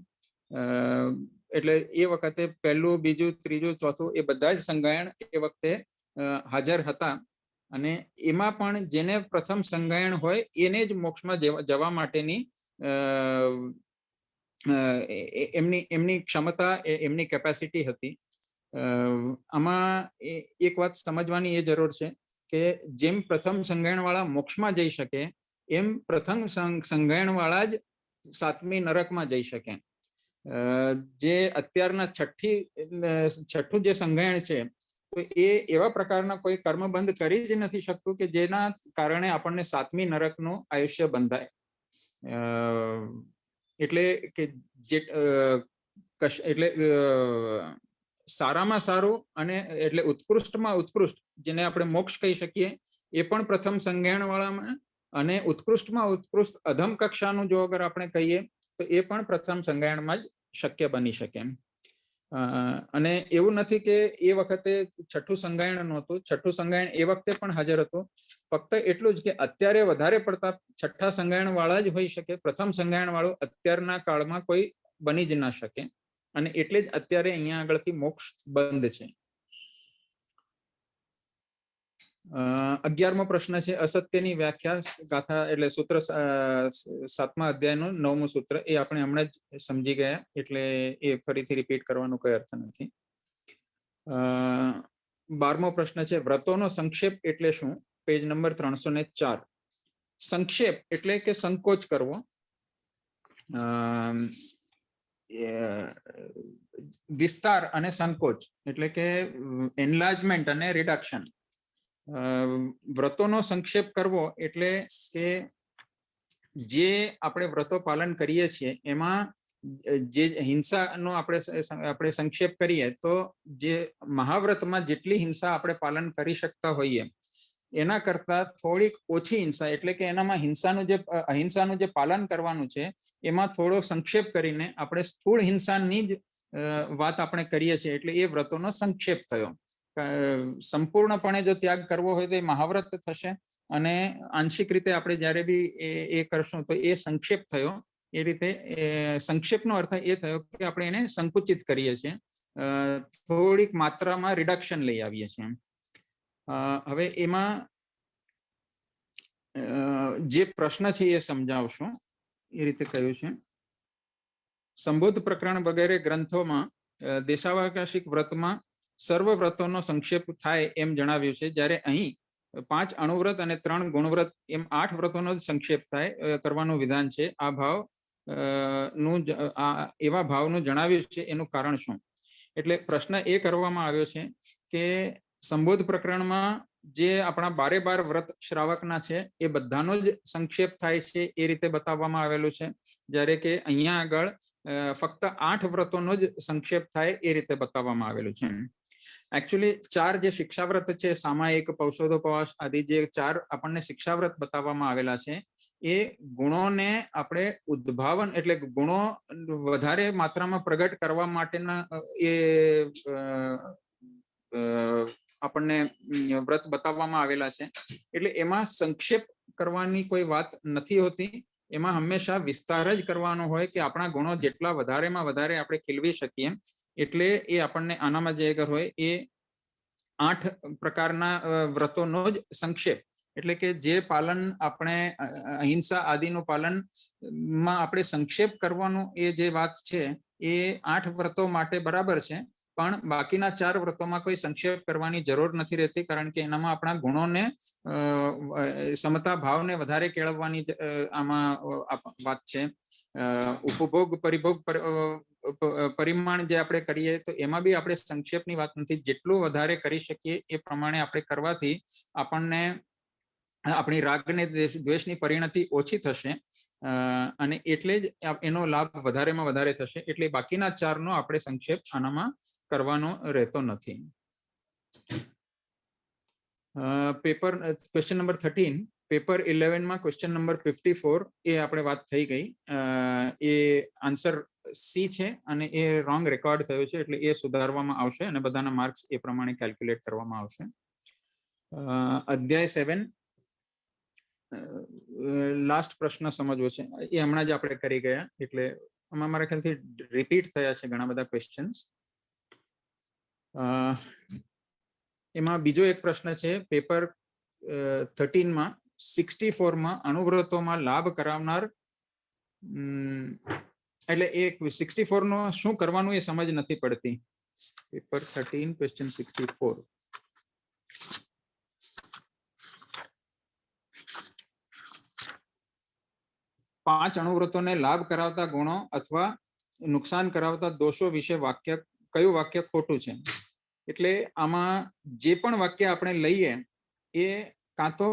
એટલે એ વખતે પહેલું, બીજું, ત્રીજું, ચોથું એ બધા જ સંગાયણ એ વખતે હાજર હતા અને એમાં પણ જેને પ્રથમ સંગાયણ હોય એને જ મોક્ષમાં જવા માટેની એમની ક્ષમતા, એમની કેપેસિટી હતી. આમાં એક વાત સમજવાની એ જરૂર છે કે જેમ પ્રથમ સંગાયણ વાળા મોક્ષમાં જઈ શકે એમ પ્રથમ સંગાયણ વાળા જ 7મી નરકમાં જઈ શકે. જે અત્યારના છઠ્ઠું જે સંગાયણ છે તો એ એવા પ્રકારના કોઈ કર્મબંધ કરી જ નથી શકતું કે જેના કારણે આપણને 7મી નરકનું આયુષ્ય બંધાય. એટલે કે એટલે સારામાં સારું અને એટલે ઉત્કૃષ્ટમાં ઉત્કૃષ્ટ જેને આપણે મોક્ષ કહી શકીએ એ પણ પ્રથમ સંગાયણ વાળામાં, અને ઉત્કૃષ્ટમાં ઉત્કૃષ્ટ અધમ કક્ષાનું જો અગર આપણે કહીએ તો એ પણ પ્રથમ સંગાયણમાં જ શક્ય બની શકે. અને એવું નથી કે એ વખતે છઠ્ઠું સંગાયણ નહોતું, છઠ્ઠું સંગાયણ એ વખતે પણ હાજર હતું. ફક્ત એટલું જ કે અત્યારે વધારે પડતા છઠ્ઠા સંગાયણ વાળા જ હોઈ શકે. પ્રથમ સંગાયણ વાળું અત્યારના કાળમાં કોઈ બની જ ના શકે અને એટલે જ અત્યારે અહીંયા આગળથી મોક્ષ બંધ છે. 11મો પ્રશ્ન છે, અસત્યની વ્યાખ્યા ગાથા એટલે સૂત્ર 7મા અધ્યાયનું 9મું સૂત્ર, એ આપણે હમણાં જ સમજી ગયા એટલે એ ફરીથી રિપીટ કરવાનો કોઈ અર્થ નથી. 12મો પ્રશ્ન છે, વ્રતોનો સંક્ષેપ એટલે શું? Page number 304. સંક્ષેપ એટલે કે સંકોચ કરવો. વિસ્તાર અને સંકોચ એટલે કે એનલાર્જમેન્ટ અને રિડક્શન. વ્રતોનો સંક્ષેપ કરવો એટલે કે જે આપણે વ્રતો પાલન કરીએ છીએ એમાં જે હિંસાનો આપણે સંક્ષેપ કરીએ તો જે મહાવ્રતમાં જેટલી હિંસા આપણે પાલન કરી શકતા હોઈએ એના કરતા થોડીક ઓછી હિંસા, એટલે કે એનામાં અહિંસાનું જે પાલન કરવાનું છે એમાં થોડો સંક્ષેપ કરીને આપણે સ્થૂળ હિંસાની જ વાત આપણે કરીએ છીએ એટલે એ વ્રતોનો સંક્ષેપ થયો. સંપૂર્ણપણે જો ત્યાગ કરવો હોય તો એ મહાવ્રત થશે અને આંશિક રીતે આપણે જ્યારે બી એ કરશું તો એ સંક્ષેપ થયો. એ રીતે સંક્ષેપનો અર્થ એ થયો કે આપણે એને સંકુચિત કરીએ છીએ, થોડીક માત્રામાં રિડક્શન લઈ આવીએ છીએ. હવે એમાં જે પ્રશ્ન છે એ સમજાવશું. એ રીતે કહ્યું છે, સંબોધ પ્રકરણ વગેરે ગ્રંથોમાં દેશાવકાશિક વ્રતમાં સર્વ વ્રતોનો સંક્ષેપ થાય એમ જણાવ્યું છે, જ્યારે અહીં 5 અણુવ્રત અને 3 ગુણવ્રત એમ 8 વ્રતોનો જ સંક્ષેપ થાય કરવાનું વિધાન છે. આ ભાવ એવા ભાવનું જણાવ્યું છે, એનું કારણ શું? એટલે પ્રશ્ન એ કરવામાં આવ્યો છે કે સંબોધ પ્રકરણમાં જે આપણા 12 વ્રત શ્રાવકના છે એ બધાનો જ સંક્ષેપ થાય છે એ રીતે બતાવવામાં આવેલું છે, જ્યારે કે અહીંયા આગળ ફક્ત 8 વ્રતોનો જ સંક્ષેપ થાય એ રીતે બતાવવામાં આવેલું છે. એકચ્યુઅલી 4 જે શિક્ષાવ્રત છે, સામાયિક, પૌષોધોપવાસ આદિ જે 4 આપણને શિક્ષાવ્રત બતાવવામાં આવેલા છે એ ગુણોને આપણે ઉદ્ભાવન એટલે ગુણો વધારે માત્રામાં પ્રગટ કરવા માટેના એ આપણને વ્રત બતાવવામાં આવેલા છે. એટલે એમાં સંક્ષેપ કરવાની કોઈ વાત નથી હોતી, એમાં હંમેશા વિસ્તાર જ કરવાનો હોય કે આપણા ગુણો જેટલા વધારેમાં વધારે આપણે ખીલવી શકીએ. એટલે એ આપણને આનામાં જે અગર હોય એ 8 પ્રકારના વ્રતોનો જ સંક્ષેપ, એટલે કે જે પાલન આપણે અહિંસા આદિનું પાલનમાં આપણે સંક્ષેપ કરવાનું એ જે વાત છે એ 8 વ્રતો માટે બરાબર છે, પણ બાકીના 4 વ્રતોમાં કોઈ સંક્ષેપ કરવાની જરૂર નથી રહેતી, કારણ કે એનામાં આપણા ગુણોને સમતા ભાવને વધારે કેળવવાની આમાં વાત છે. ઉપભોગ પરિભોગ પરિમાણ જે આપણે કરીએ તો એમાં બી આપણે સંક્ષેપની વાત નથી. જેટલું વધારે કરી શકીએ એ પ્રમાણે આપણે કરવાથી આપણને આપણી રાગ ને દ્વેષની પરિણતિ ઓછી થશે, અને એટલે જ એનો લાભ વધારેમાં વધારે થશે. એટલે બાકીના 4 નો આપણે સંક્ષેપ આનામાં કરવાનો રહેતો નથી. પેપર ક્વેશ્ચન નંબર 13, પેપર 11 માં ક્વેશ્ચન નંબર 54 એ આપણે વાત થઈ ગઈ. એ આન્સર સી છે અને એ રોંગ રેકોર્ડ થયો છે, એટલે એ સુધારવામાં આવશે અને બધાના માર્ક્સ એ પ્રમાણે કેલ્ક્યુલેટ કરવામાં આવશે. અધ્યાય 7 લાસ્ટ પ્રશ્ન સમજવો છે, એ હમણાં જ આપણે કરી ગયા, એટલે આમાં મારા ખ્યાલથી રિપીટ થયા છે ઘણા બધા ક્વેશ્ચન્સ. એમાં બીજો એક પ્રશ્ન છે પેપર 13 માં 64 માં અણુવ્રતોમાં લાભ કરાવનાર, એટલે એ 64 નો શું કરવાનું એ સમજ નથી પડતી. Paper 13 question 64. પાંચ અણુવ્રતોને લાભ કરાવતા ગુણો અથવા નુકસાન કરાવતા દોષો વિશે વાક્ય, કયું વાક્ય ખોટું છે? એટલે આમાં જે પણ વાક્ય આપણે લઈએ એ કાં તો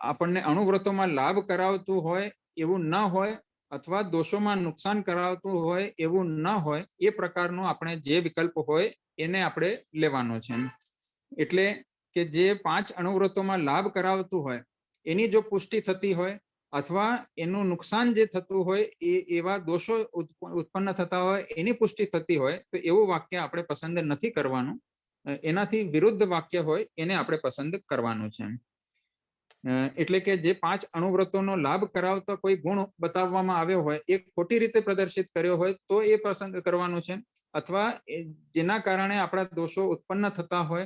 આપણને અણુવ્રતોમાં લાભ કરાવતું હોય એવું ન હોય, અથવા દોષોમાં નુકસાન કરાવતું હોય એવું ન હોય, એ પ્રકારનો આપણે જે વિકલ્પ હોય એને આપણે લેવાનો છે. એટલે કે જે 5 અણુવ્રતોમાં લાભ કરાવતું હોય એની જો પુષ્ટિ થતી હોય, અથવા એનું નુકસાન જે થતું હોય એ એવા દોષો ઉત્પન્ન થતા હોય એની પુષ્ટિ થતી હોય, તો એવું વાક્ય આપણે પસંદ નથી કરવાનું. એનાથી વિરુદ્ધ વાક્ય હોય એને આપણે પસંદ કરવાનું છે. એટલે કે જે 5 અણુવ્રતોનો લાભ કરાવતો કોઈ ગુણ બતાવવામાં આવ્યો હોય એ ખોટી રીતે પ્રદર્શિત કર્યો હોય તો એ પસંદ કરવાનું છે, અથવા જેના કારણે આપણા દોષો ઉત્પન્ન થતા હોય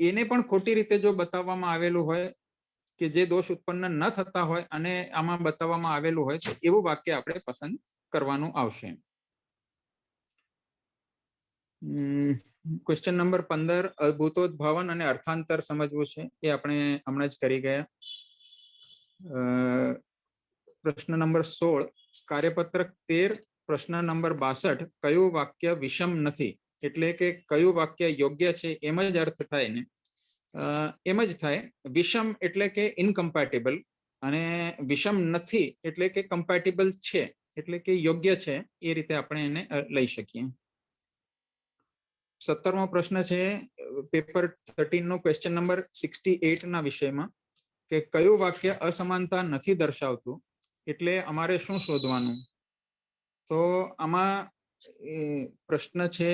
એને પણ ખોટી રીતે જો બતાવવામાં આવેલું હોય, કે જે દોષ ઉત્પન્ન ન થતા હોય અને આમાં બતાવવામાં આવેલું હોય, તો એવું વાક્ય આપણે પસંદ કરવાનું આવશે. ક્વેશ્ચન નંબર 15 અભૂતોદ્ભાવન અને અર્થાંતર સમજવું છે, એ આપણે હમણાં જ કરી ગયા. પ્રશ્ન નંબર 16 કાર્યપત્રક 13 પ્રશ્ન નંબર 62 કયું વાક્ય વિષમ નથી? એટલે કે કયું વાક્ય યોગ્ય છે એમ જ અર્થ થાય ને, એમ જ થાય. વિષમ એટલે કે ઇનકમ્પેટેબલ, અને વિષમ નથી એટલે કે કમ્પેટેબલ છે, એટલે કે યોગ્ય છે, એ રીતે આપણે એને લઈ શકીએ. 17મો પ્રશ્ન છે પેપર 13 નો ક્વેશ્ચન નંબર 68 ના વિષયમાં, કે કયું વાક્ય અસમાનતા નથી દર્શાવતું? એટલે અમારે શું શોધવાનું? તો આમાં પ્રશ્ન છે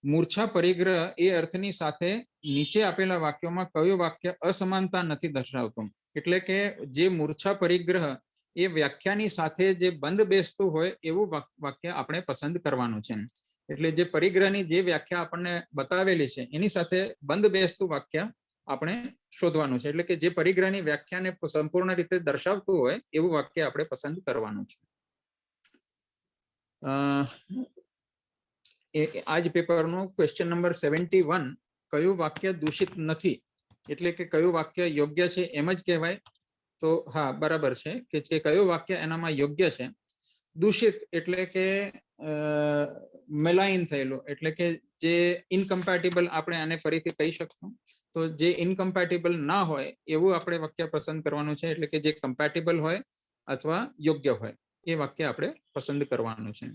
મૂર્છા પરિગ્રહ એ અર્થની સાથે નીચે આપેલા વાક્યોમાં કયું વાક્ય અસમાનતા નથી દર્શાવતું? એટલે કે જે મૂર્છા પરિગ્રહ એ વ્યાખ્યાની સાથે જે બંધ બેસતું હોય એવું વાક્ય આપણે પસંદ કરવાનું છે. એટલે જે પરિગ્રહની જે વ્યાખ્યા આપણને બતાવેલી છે એની સાથે બંધ બેસતું વાક્ય આપણે શોધવાનું છે. એટલે કે જે પરિગ્રહની વ્યાખ્યાને સંપૂર્ણ રીતે દર્શાવતું હોય એવું વાક્ય આપણે પસંદ કરવાનું છે. આ જ પેપરનું ક્વેશ્ચન નંબર 71 કયું વાક્ય દૂષિત નથી? એટલે કે કયું વાક્ય યોગ્ય છે એમ જ કહેવાય? તો હા, બરાબર છે કે જે કયું વાક્ય એનામાં યોગ્ય છે. દૂષિત એટલે કે મેલાઇન થયેલું, એટલે કે જે ઇનકમ્પેટેબલ આપણે આને ફરીથી કહી શકશું. તો જે ઇનકમ્પેટેબલ ના હોય એવું આપણે વાક્ય પસંદ કરવાનું છે. એટલે કે જે કમ્પેટેબલ હોય અથવા યોગ્ય હોય એ વાક્ય આપણે પસંદ કરવાનું છે.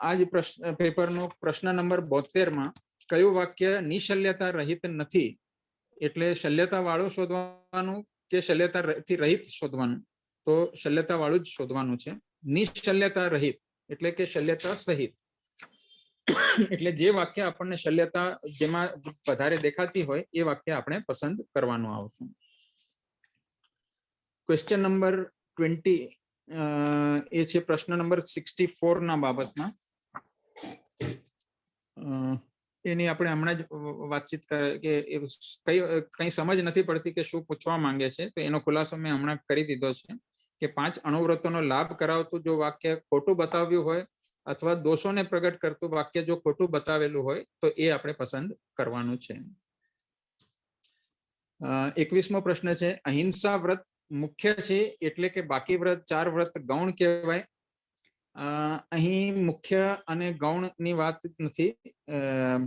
આ જ પેપરનો પ્રશ્ન નંબર 72 માં કયું વાક્ય નિશલ્યતા રહિત નથી? એટલે શલ્યતા વાળું શોધવાનું કે શલ્યતાથી રહિત શોધવાનું? તો શલ્યતા વાળું જ શોધવાનું છે. નિશલ્યતા રહિત એટલે કે શલ્યતા સહિત. એટલે જે વાક્ય આપણને શલ્યતા જેમાં વધારે દેખાતી હોય એ વાક્ય આપણે પસંદ કરવાનું આવશે. ક્વેશ્ચન નંબર 20 એ છે પ્રશ્ન નંબર 64 ના બાબતમાં. એની આપણે હમણાં જ વાતચીત કે કઈ સમજ નથી પડતી કે શું પૂછવા માંગે છે, તો એનો ખુલાસો મેં હમણાં કરી દીધો છે કે 5 અણુવ્રતોનો લાભ કરાવતું જો વાક્ય ખોટું બતાવ્યું હોય અથવા દોષોને પ્રગટ કરતું વાક્ય જો ખોટું બતાવેલું હોય તો એ આપણે પસંદ કરવાનું છે. 21મો પ્રશ્ન છે, અહિંસા વ્રત મુખ્ય છે એટલે કે બાકી વ્રત 4 વ્રત ગૌણ કહેવાય? અહીં મુખ્ય અને ગૌણની વાત નથી.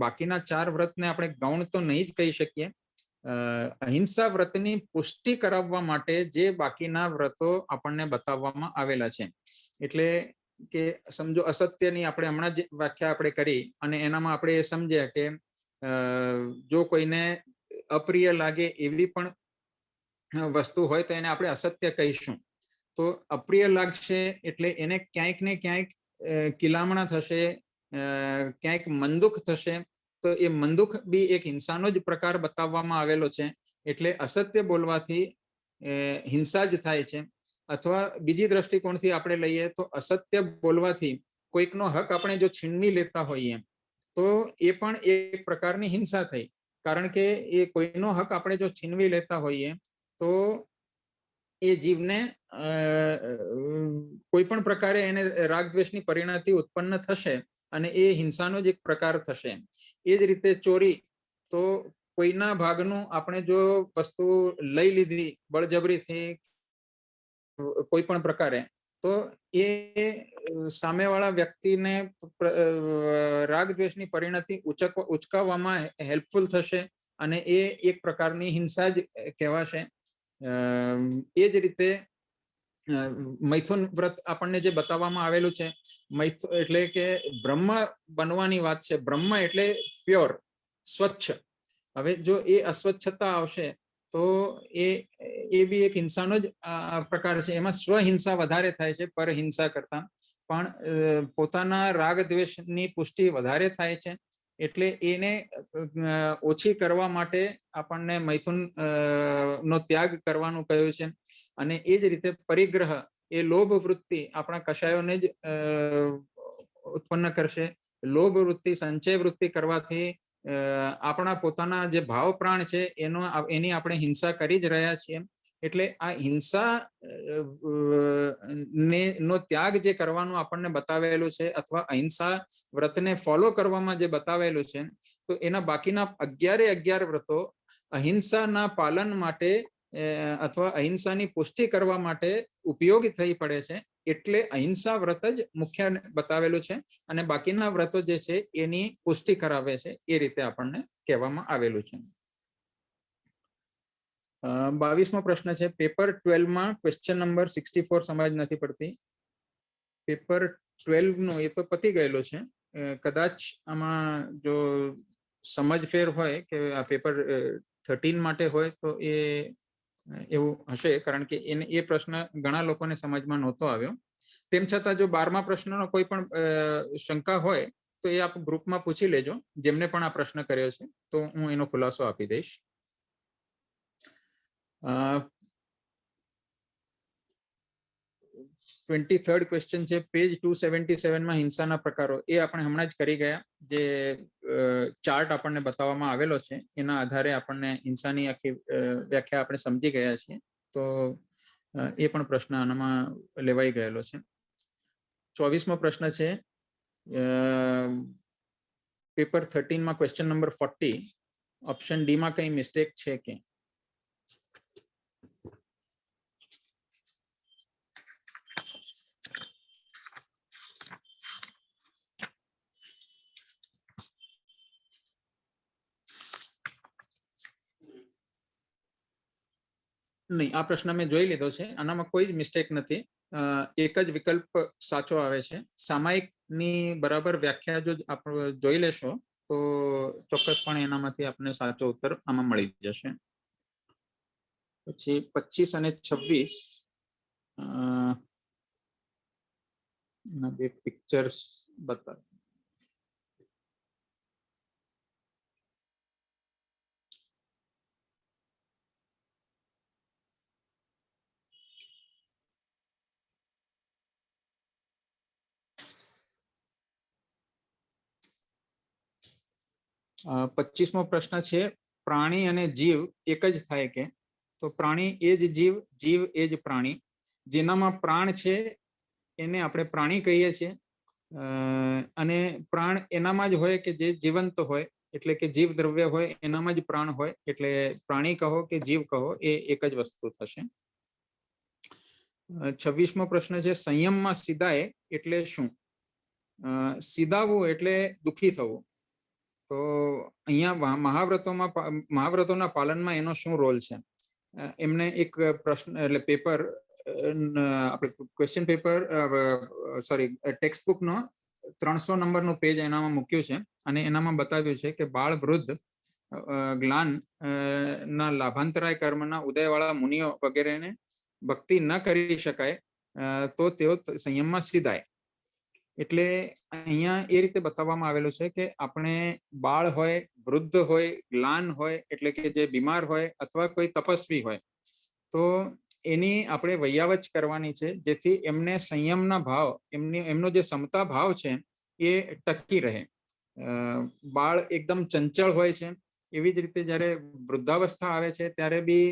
બાકીના 4 વ્રતને આપણે ગૌણ તો નહીં જ કહી શકીએ. અહિંસા વ્રતની પુષ્ટિ કરાવવા માટે જે બાકીના વ્રતો આપણને બતાવવામાં આવેલા છે, એટલે કે સમજો અસત્યની આપણે હમણાં જ વ્યાખ્યા આપણે કરી અને એનામાં આપણે એ સમજ્યા કે જો કોઈને અપ્રિય લાગે એવી પણ વસ્તુ હોય તો એને આપણે અસત્ય કહીશું. તો અપ્રિય લાગશે એટલે એને ક્યાંક ને ક્યાંક કિલામણા થશે, ક્યાંક મનદુખ થશે, તો એ મનદુખ બી એક હિંસાનો જ પ્રકાર બતાવવામાં આવેલો છે. એટલે અસત્ય બોલવાથી હિંસા જ થાય છે. અથવા બીજી દ્રષ્ટિકોણથી આપણે લઈએ તો અસત્ય બોલવાથી કોઈકનો હક આપણે જો છીનવી લેતા હોઈએ તો એ પણ એક પ્રકારની હિંસા થઈ, કારણ કે એ કોઈનો હક આપણે જો છીનવી લેતા હોઈએ તો એ જીવને કોઈ પણ પ્રકારે એને રાગદ્વેષની પરિણતિ ઉત્પન્ન થશે અને એ હિંસાનો જ એક પ્રકાર થશે. એ જ રીતે ચોરી, તો કોઈના ભાગનું આપણે જો વસ્તુ લઈ લીધી બળજબરીથી કોઈ પણ પ્રકારે, તો એ સામેવાળા વ્યક્તિને રાગદ્વેષની પરિણતિ ઉચકાવવામાં હેલ્પફુલ થશે અને એ એક પ્રકારની હિંસા જ કહેવાશે. એ જ રીતે મૈથુન વ્રત આપણને જે બતાવવામાં આવેલું છે, એટલે કે બ્રહ્મ બનવાની વાત છે. બ્રહ્મ એટલે પ્યોર, સ્વચ્છ. હવે જો એ અસ્વચ્છતા આવશે તો એ બી એક હિંસાનો જ પ્રકાર છે. એમાં સ્વહિંસા વધારે થાય છે પરહિંસા કરતા, પણ પોતાના રાગ દ્વેષની પુષ્ટિ વધારે થાય છે. એટલે એને ઓછી કરવા માટે આપણને મૈથુન નો ત્યાગ કરવાનું કહ્યું છે. અને એ જ રીતે પરિગ્રહ, એ લોભ વૃત્તિ આપણા કષાયોને જ ઉત્પન્ન કરશે. લોભ વૃત્તિ, સંચય વૃત્તિ કરવાથી આપણા પોતાના જે ભાવ પ્રાણ છે એની આપણે હિંસા કરી જ રહ્યા છીએ. એટલે આ હિંસા નો ત્યાગ જે કરવાનું આપણને બતાવેલું છે, અથવા અહિંસા વ્રતને ફોલો કરવામાં જે બતાવેલું છે, તો એના બાકીના 11 વ્રતો અહિંસાના પાલન માટે અથવા અહિંસાની પુષ્ટિ કરવા માટે ઉપયોગી થઈ પડે છે. એટલે અહિંસા વ્રત જ મુખ્ય બતાવેલું છે અને બાકીના વ્રતો જે છે એની પુષ્ટિ કરાવે છે, એ રીતે આપણને કહેવામાં આવેલું છે. 22મો પ્રશ્ન છે, પેપર 12માં ક્વેશ્ચન નંબર 64 સમજ નથી પડતી. પેપર 12 નો એ તો પતી ગયેલો છે. કદાચ આમાં જો સમજ ફેર હોય કે આ પેપર 13 માટે હોય તો એ એવું હશે, કારણ કે એ પ્રશ્ન ઘણા લોકોને સમજમાં નહોતો આવ્યો. તેમ છતાં જો 12મા પ્રશ્નનો કોઈ પણ શંકા હોય તો એ આપ ગ્રુપમાં પૂછી લેજો, જેમને પણ આ પ્રશ્ન કર્યો છે, તો હું એનો ખુલાસો આપી દઈશ. 23rd ક્વેશ્ચન છે, પેજ 277 માં હિંસાના પ્રકારો. એ આપણે હમણાં જ કરી ગયા. જે ચાર્ટ આપણને બતાવવામાં આવેલો છે એના આધારે આપણને હિંસાની આખી વ્યાખ્યા આપણે સમજી ગયા છીએ. તો એ પણ પ્રશ્ન આનામાં લેવાઈ ગયેલો છે. 24મો પ્રશ્ન છે, પેપર 13માં ક્વેશ્ચન નંબર 40, ઓપ્શન ડી માં કઈ મિસ્ટેક છે કે? નહીં, આ પ્રશ્ન મેં જોઈ લીધો છે, આનામાં કોઈ જ મિસ્ટેક નથી. એક જ વિકલ્પ સાચો આવે છે. સામાયિકની બરાબર વ્યાખ્યા જો આપણે જોઈ લેશો તો ચોક્કસપણે એનામાંથી આપણને સાચો ઉત્તર આમાં મળી જશે. પછી 25 અને 26 ના બે પિક્ચર્સ બતાવ. 25મો પ્રશ્ન છે, પ્રાણી અને જીવ એક જ થાય કે? તો પ્રાણી એ જ જીવ, જીવ એ જ પ્રાણી. જેનામાં પ્રાણ છે એને આપણે પ્રાણી કહીએ છીએ, અને પ્રાણ એનામાં જ હોય કે જે જીવંત હોય, એટલે કે જીવ દ્રવ્ય હોય એનામાં જ પ્રાણ હોય, એટલે પ્રાણી કહો કે જીવ કહો એ એક જ વસ્તુ થશે. 26મો પ્રશ્ન છે, સંયમમાં સીધાય એટલે શું? સીધાવવું એટલે દુઃખી થવું. તો અહીંયા મહાવ્રતોના પાલનમાં એનો શું રોલ છે? એમને એક પ્રશ્ન એટલે પેપર આપણે question paper sorry text book નો 300 નંબરનું પેજ એનામાં મૂક્યું છે, અને એનામાં બતાવ્યું છે કે બાળ વૃદ્ધ જ્ઞાન ના લાભાંતરાય કર્મના ઉદયવાળા મુનિઓ વગેરેને ભક્તિ ન કરી શકાય તો તેઓ સંયમમાં સીધાય. એટલે અહીંયા એ રીતે બતાવવામાં આવેલું છે કે આપણે બાળ હોય, વૃદ્ધ હોય, જ્ઞાન હોય એટલે કે જે બીમાર હોય, અથવા કોઈ તપસ્વી હોય, તો એની આપણે વૈયાવચ કરવાની છે, જેથી એમને સંયમના ભાવ, એમનો જે સમતા ભાવ છે એ ટકી રહે. બાળ એકદમ ચંચળ હોય છે, એવી જ રીતે જ્યારે વૃદ્ધાવસ્થા આવે છે ત્યારે બી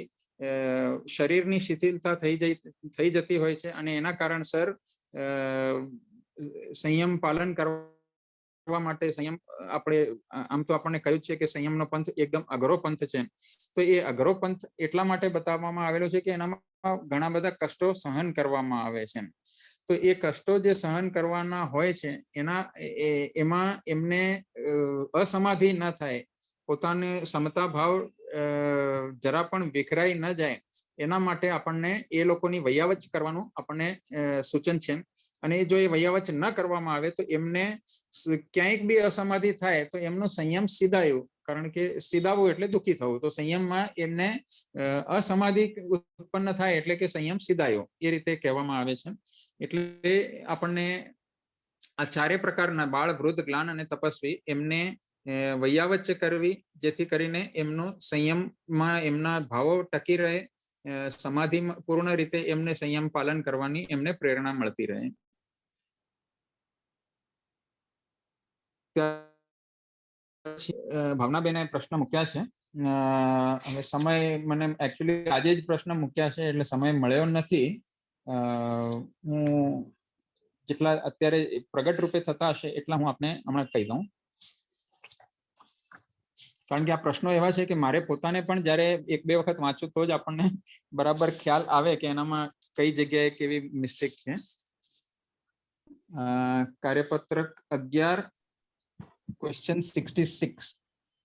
શરીરની શિથિલતા થઈ જતી હોય છે, અને એના કારણસર સંયમ પાલન કરવા માટે સંયમ આપણે આમ તો આપણને કહ્યું છે કે સંયમનો પંથ એકદમ અઘરો પંથ છે. તો એ અઘરો પંથ એટલા માટે બતાવવામાં આવેલો છે કે એનામાં ઘણા બધા કષ્ટો સહન કરવામાં આવે છે. તો એ કષ્ટો જે સહન કરવાના હોય છે એમાં એમને અસમાધિ ન થાય, પોતાને સમતા ભાવ જરા પણ વિખરાઈ ન જાય, એના માટે આપણને એ લોકોની વૈયાવચ કરવાનું આપણને સૂચન છે. અને જો એ વૈયાવચ ન કરવામાં આવે તો એમને ક્યાંક બી અસમાધિ થાય તો એમનું સંયમ સીધાયું, કારણ કે સીધાવવું એટલે દુઃખી થવું. તો સંયમમાં એમને અસમાધિ ઉત્પન્ન થાય એટલે કે સંયમ સીધાયો, એ રીતે કહેવામાં આવે છે. એટલે આપણને આ ચારે પ્રકારના બાળ, વૃદ્ધ, જ્ઞાન અને તપસ્વી એમને વૈયાવચ કરવી, જેથી કરીને એમનું સંયમમાં એમના ભાવો ટકી રહે, સમાધિ પૂર્ણ રીતે એમને સંયમ પાલન કરવાની એમને પ્રેરણા મળતી રહે. ભાવનાબેને પ્રશ્ન મૂક્યા છે. હવે સમય મને એકચ્યુઅલી આજે જ પ્રશ્ન મૂક્યા છે એટલે સમય મળ્યો નથી. હું જેટલા અત્યારે પ્રગટ રૂપે થતા હશે એટલા હું આપને હમણાં કહી દઉં, કારણ કે આ પ્રશ્નો એવા છે કે મારે પોતાને પણ જ્યારે એક બે વખત વાંચું તો જ આપણને બરાબર ખ્યાલ આવે કે એનામાં કઈ જગ્યાએ કેવી મિસ્ટેક છે. કાર્યપત્રક 11 ક્વેશ્ચન 66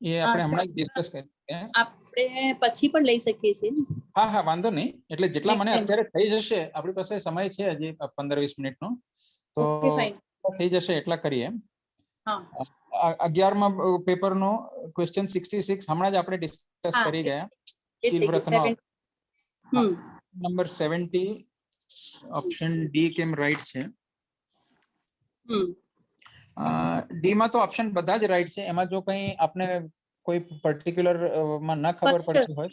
એ આપણે હમણાં ડિસ્કસ કરીએ. આપણે પછી પણ લઈ શકીએ છીએ. હા, વાંધો નહીં. એટલે જેટલા મને અત્યારે થઈ જશે, આપણી પાસે સમય છે હજી 15-20 મિનિટનો, તો થઈ જશે એટલા કરીએ. 11મા પેપરનો ક્વેશ્ચન 66 હમણાં જ આપણે ડિસ્કસ કરી ગયા. શીલવ્રતનો નંબર 70 ઓપ્શન ડી કેમ રાઈટ છે. ડી માં તો ઓપ્શન બધા જ રાઈટ છે. એમાં જો કંઈ આપને કોઈ પર્ટિક્યુલર માં ન ખબર પડતી હોય,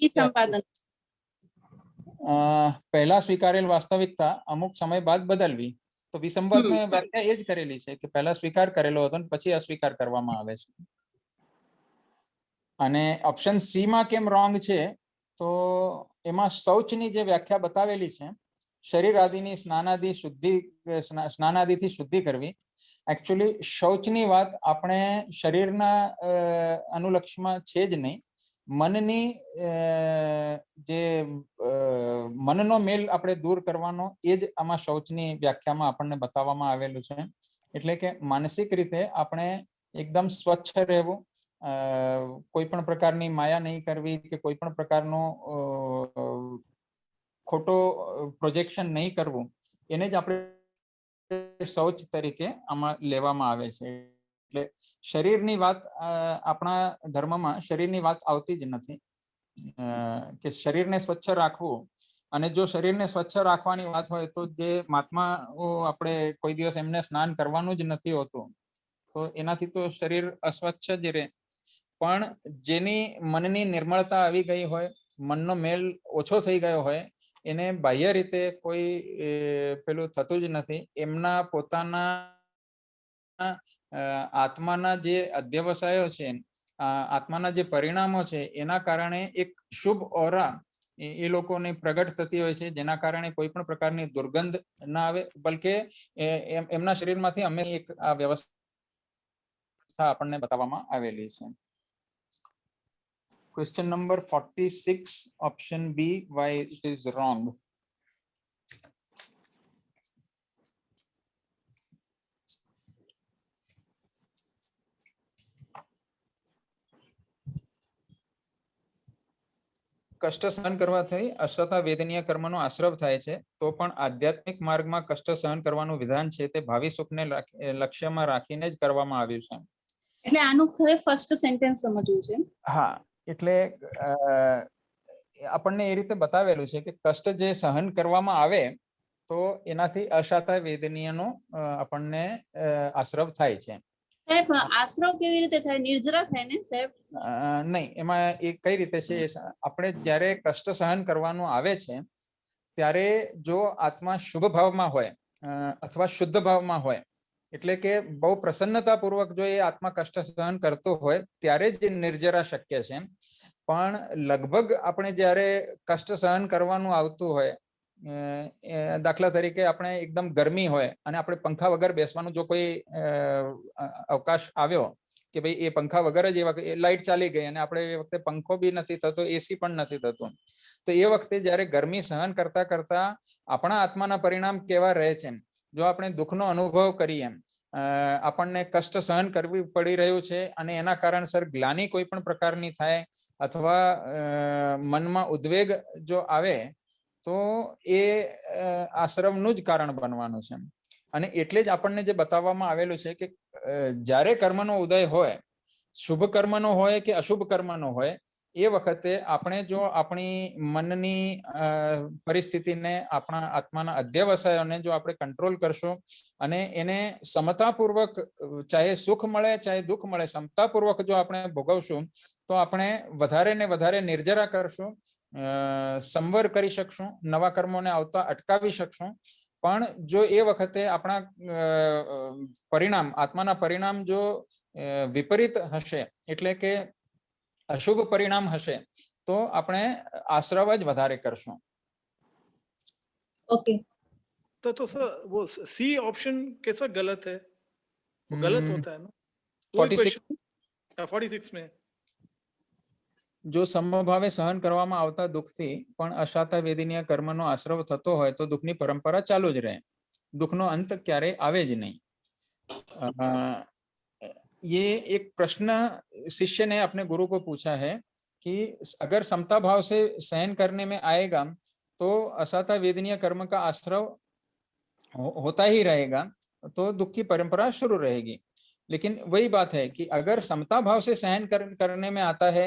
પહેલા સ્વીકારેલ વાસ્તવિકતા અમુક સમય બાદ બદલવી. તો વિસંવાદની વ્યાખ્યા એ જ કરેલી છે કે પહેલા સ્વીકાર કરેલો હતો ને પછી અસ્વીકાર કરવામાં આવે છે. અને ઓપ્શન સી માં કેમ રોંગ છે? તો એમાં શૌચની જે વ્યાખ્યા બતાવેલી છે, શરીર આદિની સ્નાનાદિથી શુદ્ધિ કરવી. એકચ્યુઅલી શૌચની વાત આપણે શરીરના અનુલક્ષમાં છે જ નહીં. મનની જે મનનો મેલ આપણે દૂર કરવાનો એ જ આમાં શૌચની વ્યાખ્યામાં આપણને બતાવવામાં આવેલું છે. એટલે કે માનસિક રીતે આપણે એકદમ સ્વચ્છ રહેવું, કોઈ પણ પ્રકારની માયા નહીં કરવી કે કોઈ પણ પ્રકારનું ખોટો પ્રોજેક્શન નહીં કરવું, એને જ આપણે શૌચ તરીકે આમાં લેવામાં આવે છે. એટલે શરીરની વાત આપણા ધર્મમાં શરીરની વાત આવતી જ નથી કે શરીરને સ્વચ્છ રાખવું. અને જો શરીરને સ્વચ્છ રાખવાની વાત હોય તો જે મહાત્માઓ આપણે કોઈ દિવસ એમને સ્નાન કરવાનું જ નથી હોતું, તો એનાથી તો શરીર અસ્વચ્છ જ રહે. પણ જેની મનની નિર્મળતા આવી ગઈ હોય, મનનો મેલ ઓછો થઈ ગયો હોય, એને બાહ્ય રીતે કોઈ પેલું થતું જ નથી. એમના પોતાના આત્માના જે અધ્યવસાયો છે આત્માના જે પરિણામો છે એના કારણે એક શુભ ઓરા એ લોકોને પ્રગટ થતી હોય છે, જેના કારણે કોઈ પણ પ્રકારની દુર્ગંધ ના આવે, બલકે એમના શરીરમાંથી અમે એક આ વ્યવસ્થા આપણને બતાવવામાં આવેલી છે. Question number 46 option B, why it is wrong. કષ્ટ સહન કરવાથી અશ્વતા વેદનીય કર્મનો આશ્રવ થાય છે, તો પણ આધ્યાત્મિક માર્ગમાં કષ્ટ સહન કરવાનું વિધાન છે તે ભાવિ સુખને લક્ષ્યમાં રાખીને જ કરવામાં આવ્યું છે. એટલે આનું ખરે ફર્સ્ટ સેન્ટેન્સ સમજવું છે. હા, એટલે આપણને એ રીતે બતાવેલું છે કે કષ્ટ જે સહન કરવામાં આવે તો એનાથી અશાતા વેદનીયનો આપણને આશ્રવ થાય છે. સાહેબ આશ્રવ કેવી રીતે થાય? નિર્જરા થાય ને સાહેબ? નહીં, એમાં એ કઈ રીતે છે, આપણે જ્યારે કષ્ટ સહન કરવાનું આવે છે ત્યારે જો આત્મા શુભ ભાવમાં હોય અથવા શુદ્ધ ભાવમાં હોય, એટલે કે બહુ પ્રસન્નતાપૂર્વક જો એ આત્મા કષ્ટ સહન કરતો હોય ત્યારે જ નિર્જરા શક્ય છે. પણ લગભગ આપણે જ્યારે કષ્ટ સહન કરવાનું આવતું હોય, દાખલા તરીકે આપણે એકદમ ગરમી હોય અને આપણે પંખા વગર બેસવાનું જો કોઈ અવકાશ આવ્યો કે ભાઈ એ પંખા વગર જ એ લાઇટ ચાલી ગઈ અને આપણે એ વખતે પંખો બી નથી થતો, એસી પણ નથી થતું, તો એ વખતે જ્યારે ગરમી સહન કરતા કરતા આપણા આત્માના પરિણામ કેવા રહે છે, જો આપણે દુઃખનો અનુભવ કરીએ, આપણને કષ્ટ સહન કરવી પડી રહ્યું છે અને એના કારણસર ગ્લાની કોઈ પણ પ્રકારની થાય અથવા મનમાં ઉદ્વેગ જો આવે તો એ આશ્રમનું જ કારણ બનવાનું છે. અને એટલે જ આપણને જે બતાવવામાં આવેલું છે કે જ્યારે કર્મનો ઉદય હોય, શુભ કર્મનો હોય કે અશુભ કર્મનો હોય, એ વખતે આપણે જો આપણી મનની પરિસ્થિતિને, આપણા આત્માના અધ્યવસાયોને જો આપણે કંટ્રોલ કરશું અને એને સમતાપૂર્વક, ચાહે સુખ મળે ચાહે દુઃખ મળે, સમતાપૂર્વક જો આપણે ભોગવશું તો આપણે વધારે ને વધારે નિર્જરા કરશું, સંવર કરી શકશું, નવા કર્મોને આવતા અટકાવી શકશું. પણ જો એ વખતે આપણા પરિણામ, આત્માના પરિણામ જો વિપરીત હશે, એટલે કે અશુભ પરિણામ હશે, તો આપણે आश्रव જ વધારે કરશું. ओके, तो सर वो सी ऑप्शन कैसा गलत है? वो गलत होता है ना? 46 में જો સમભાવે સહન કરવામાં આવતા દુઃખથી પણ અશાતા વેદનીય કર્મનો આશ્રવ થતો હોય તો દુઃખની પરંપરા ચાલુ જ રહે, દુઃખનો અંત ક્યારે આવે જ નહીં. ये एक प्रश्न शिष्य ने अपने गुरु को पूछा है कि अगर समता भाव से सहन करने में आएगा तो असाता वेदनीय कर्म का आश्रव होता ही रहेगा, तो दुख की परंपरा शुरू रहेगी. लेकिन वही बात है कि अगर समता भाव से सहन करने में आता है,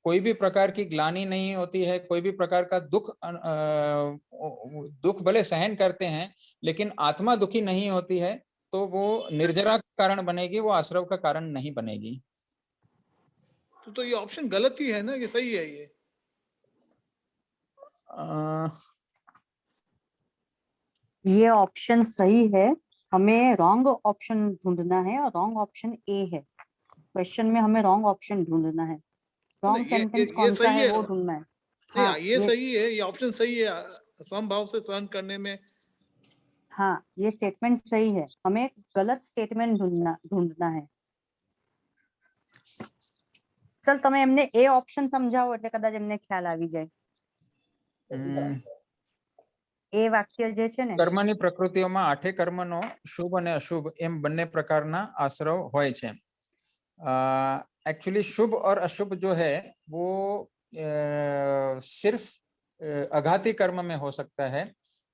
कोई भी प्रकार की ग्लानि नहीं होती है, कोई भी प्रकार का दुख भले सहन करते हैं लेकिन आत्मा दुखी नहीं होती है, तो वो निर्जरा का कारण बनेगी, वो आश्रव का कारण नहीं बनेगी. तो ये ऑप्शन गलत ही है ना, ये सही है? ये ऑप्शन सही है, हमें रॉन्ग ऑप्शन ढूंढना है और रॉन्ग ऑप्शन ए है. क्वेश्चन में हमें रॉन्ग ऑप्शन ढूंढना है, रॉन्ग सेंटेंस कौन सा है वो ढूंढना है. हाँ, ये सही है, ये ऑप्शन सही है, समभाव से सहन करने में. हाँ, ये स्टेटमेंट सही है, हमें गलत स्टेटमेंट ढूंढना है. चल તમે એમને એ ઓપ્શન સમજાવો એટલે કદાચ એમને ખ્યાલ આવી જાય. એ વાક્ય જે છે ને, કર્મની પ્રકૃતિઓમાં આઠે કર્મનો શુભ અને અશુભ એમ બંને પ્રકારના આશ્રવ હોય છે. एक्चुअली शुभ और अशुभ जो है वो सिर्फ अघाती कर्म में हो सकता है.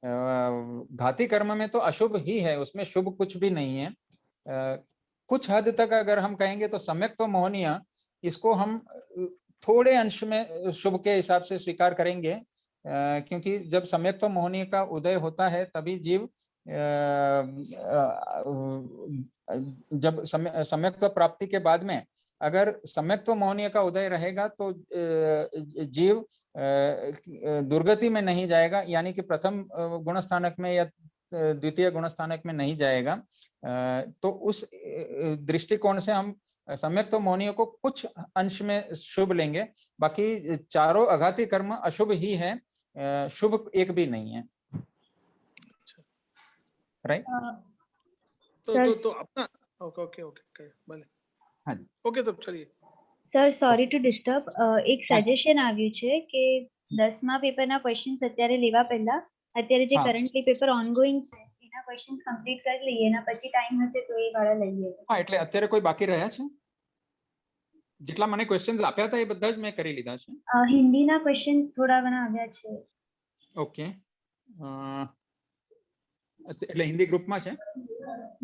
घाती कर्म में तो अशुभ ही है, उसमें शुभ कुछ भी नहीं है. कुछ हद तक अगर हम कहेंगे तो सम्यक तो मोहनीय, इसको हम थोड़े अंश में शुभ के हिसाब से स्वीकार करेंगे, क्योंकि जब सम्यक तो मोहनीय का उदय होता है तभी जीव, जब सम्यक्त्व प्राप्ति के बाद में अगर सम्यक्त्व मोहनीय का उदय रहेगा तो जीव दुर्गति में नहीं जाएगा, यानी कि प्रथम गुणस्थानक में या द्वितीय गुणस्थानक में नहीं जाएगा. तो उस दृष्टिकोण से हम सम्यक तो मौनियों को कुछ अंश में शुभ लेंगे, बाकी चारों अघाती कर्म अशुभ ही है, शुभ एक भी नहीं है। राइट? तो अपना ओके ओके ओके भले हाँ जी। ओके सब चलिए સર સોરી ટુ ડિસ્ટર્બ એક હા. સજેશન આવ્યું છે કે 10મા પેપરના ક્વેશ્ચન્સ અત્યારે લેવા પહેલા અત્યારે જે હા. કરન્ટલી પેપર ઓનગોઈંગ છે એના ક્વેશ્ચન્સ કમ્પ્લીટ કરી લઈએ એના પછી ટાઈમ હશે તો એ વાળા લઈએ. હા, એટલે અત્યારે કોઈ બાકી રહ્યા છે? જેટલા મને ક્વેશ્ચન્સ આપ્યા હતા એ બધા જ મેં કરી લીધા છે. હિન્દીના ક્વેશ્ચન્સ થોડા ઘણા આવ્યા છે. ઓકે. એટલે હિન્દી ગ્રુપમાં છે?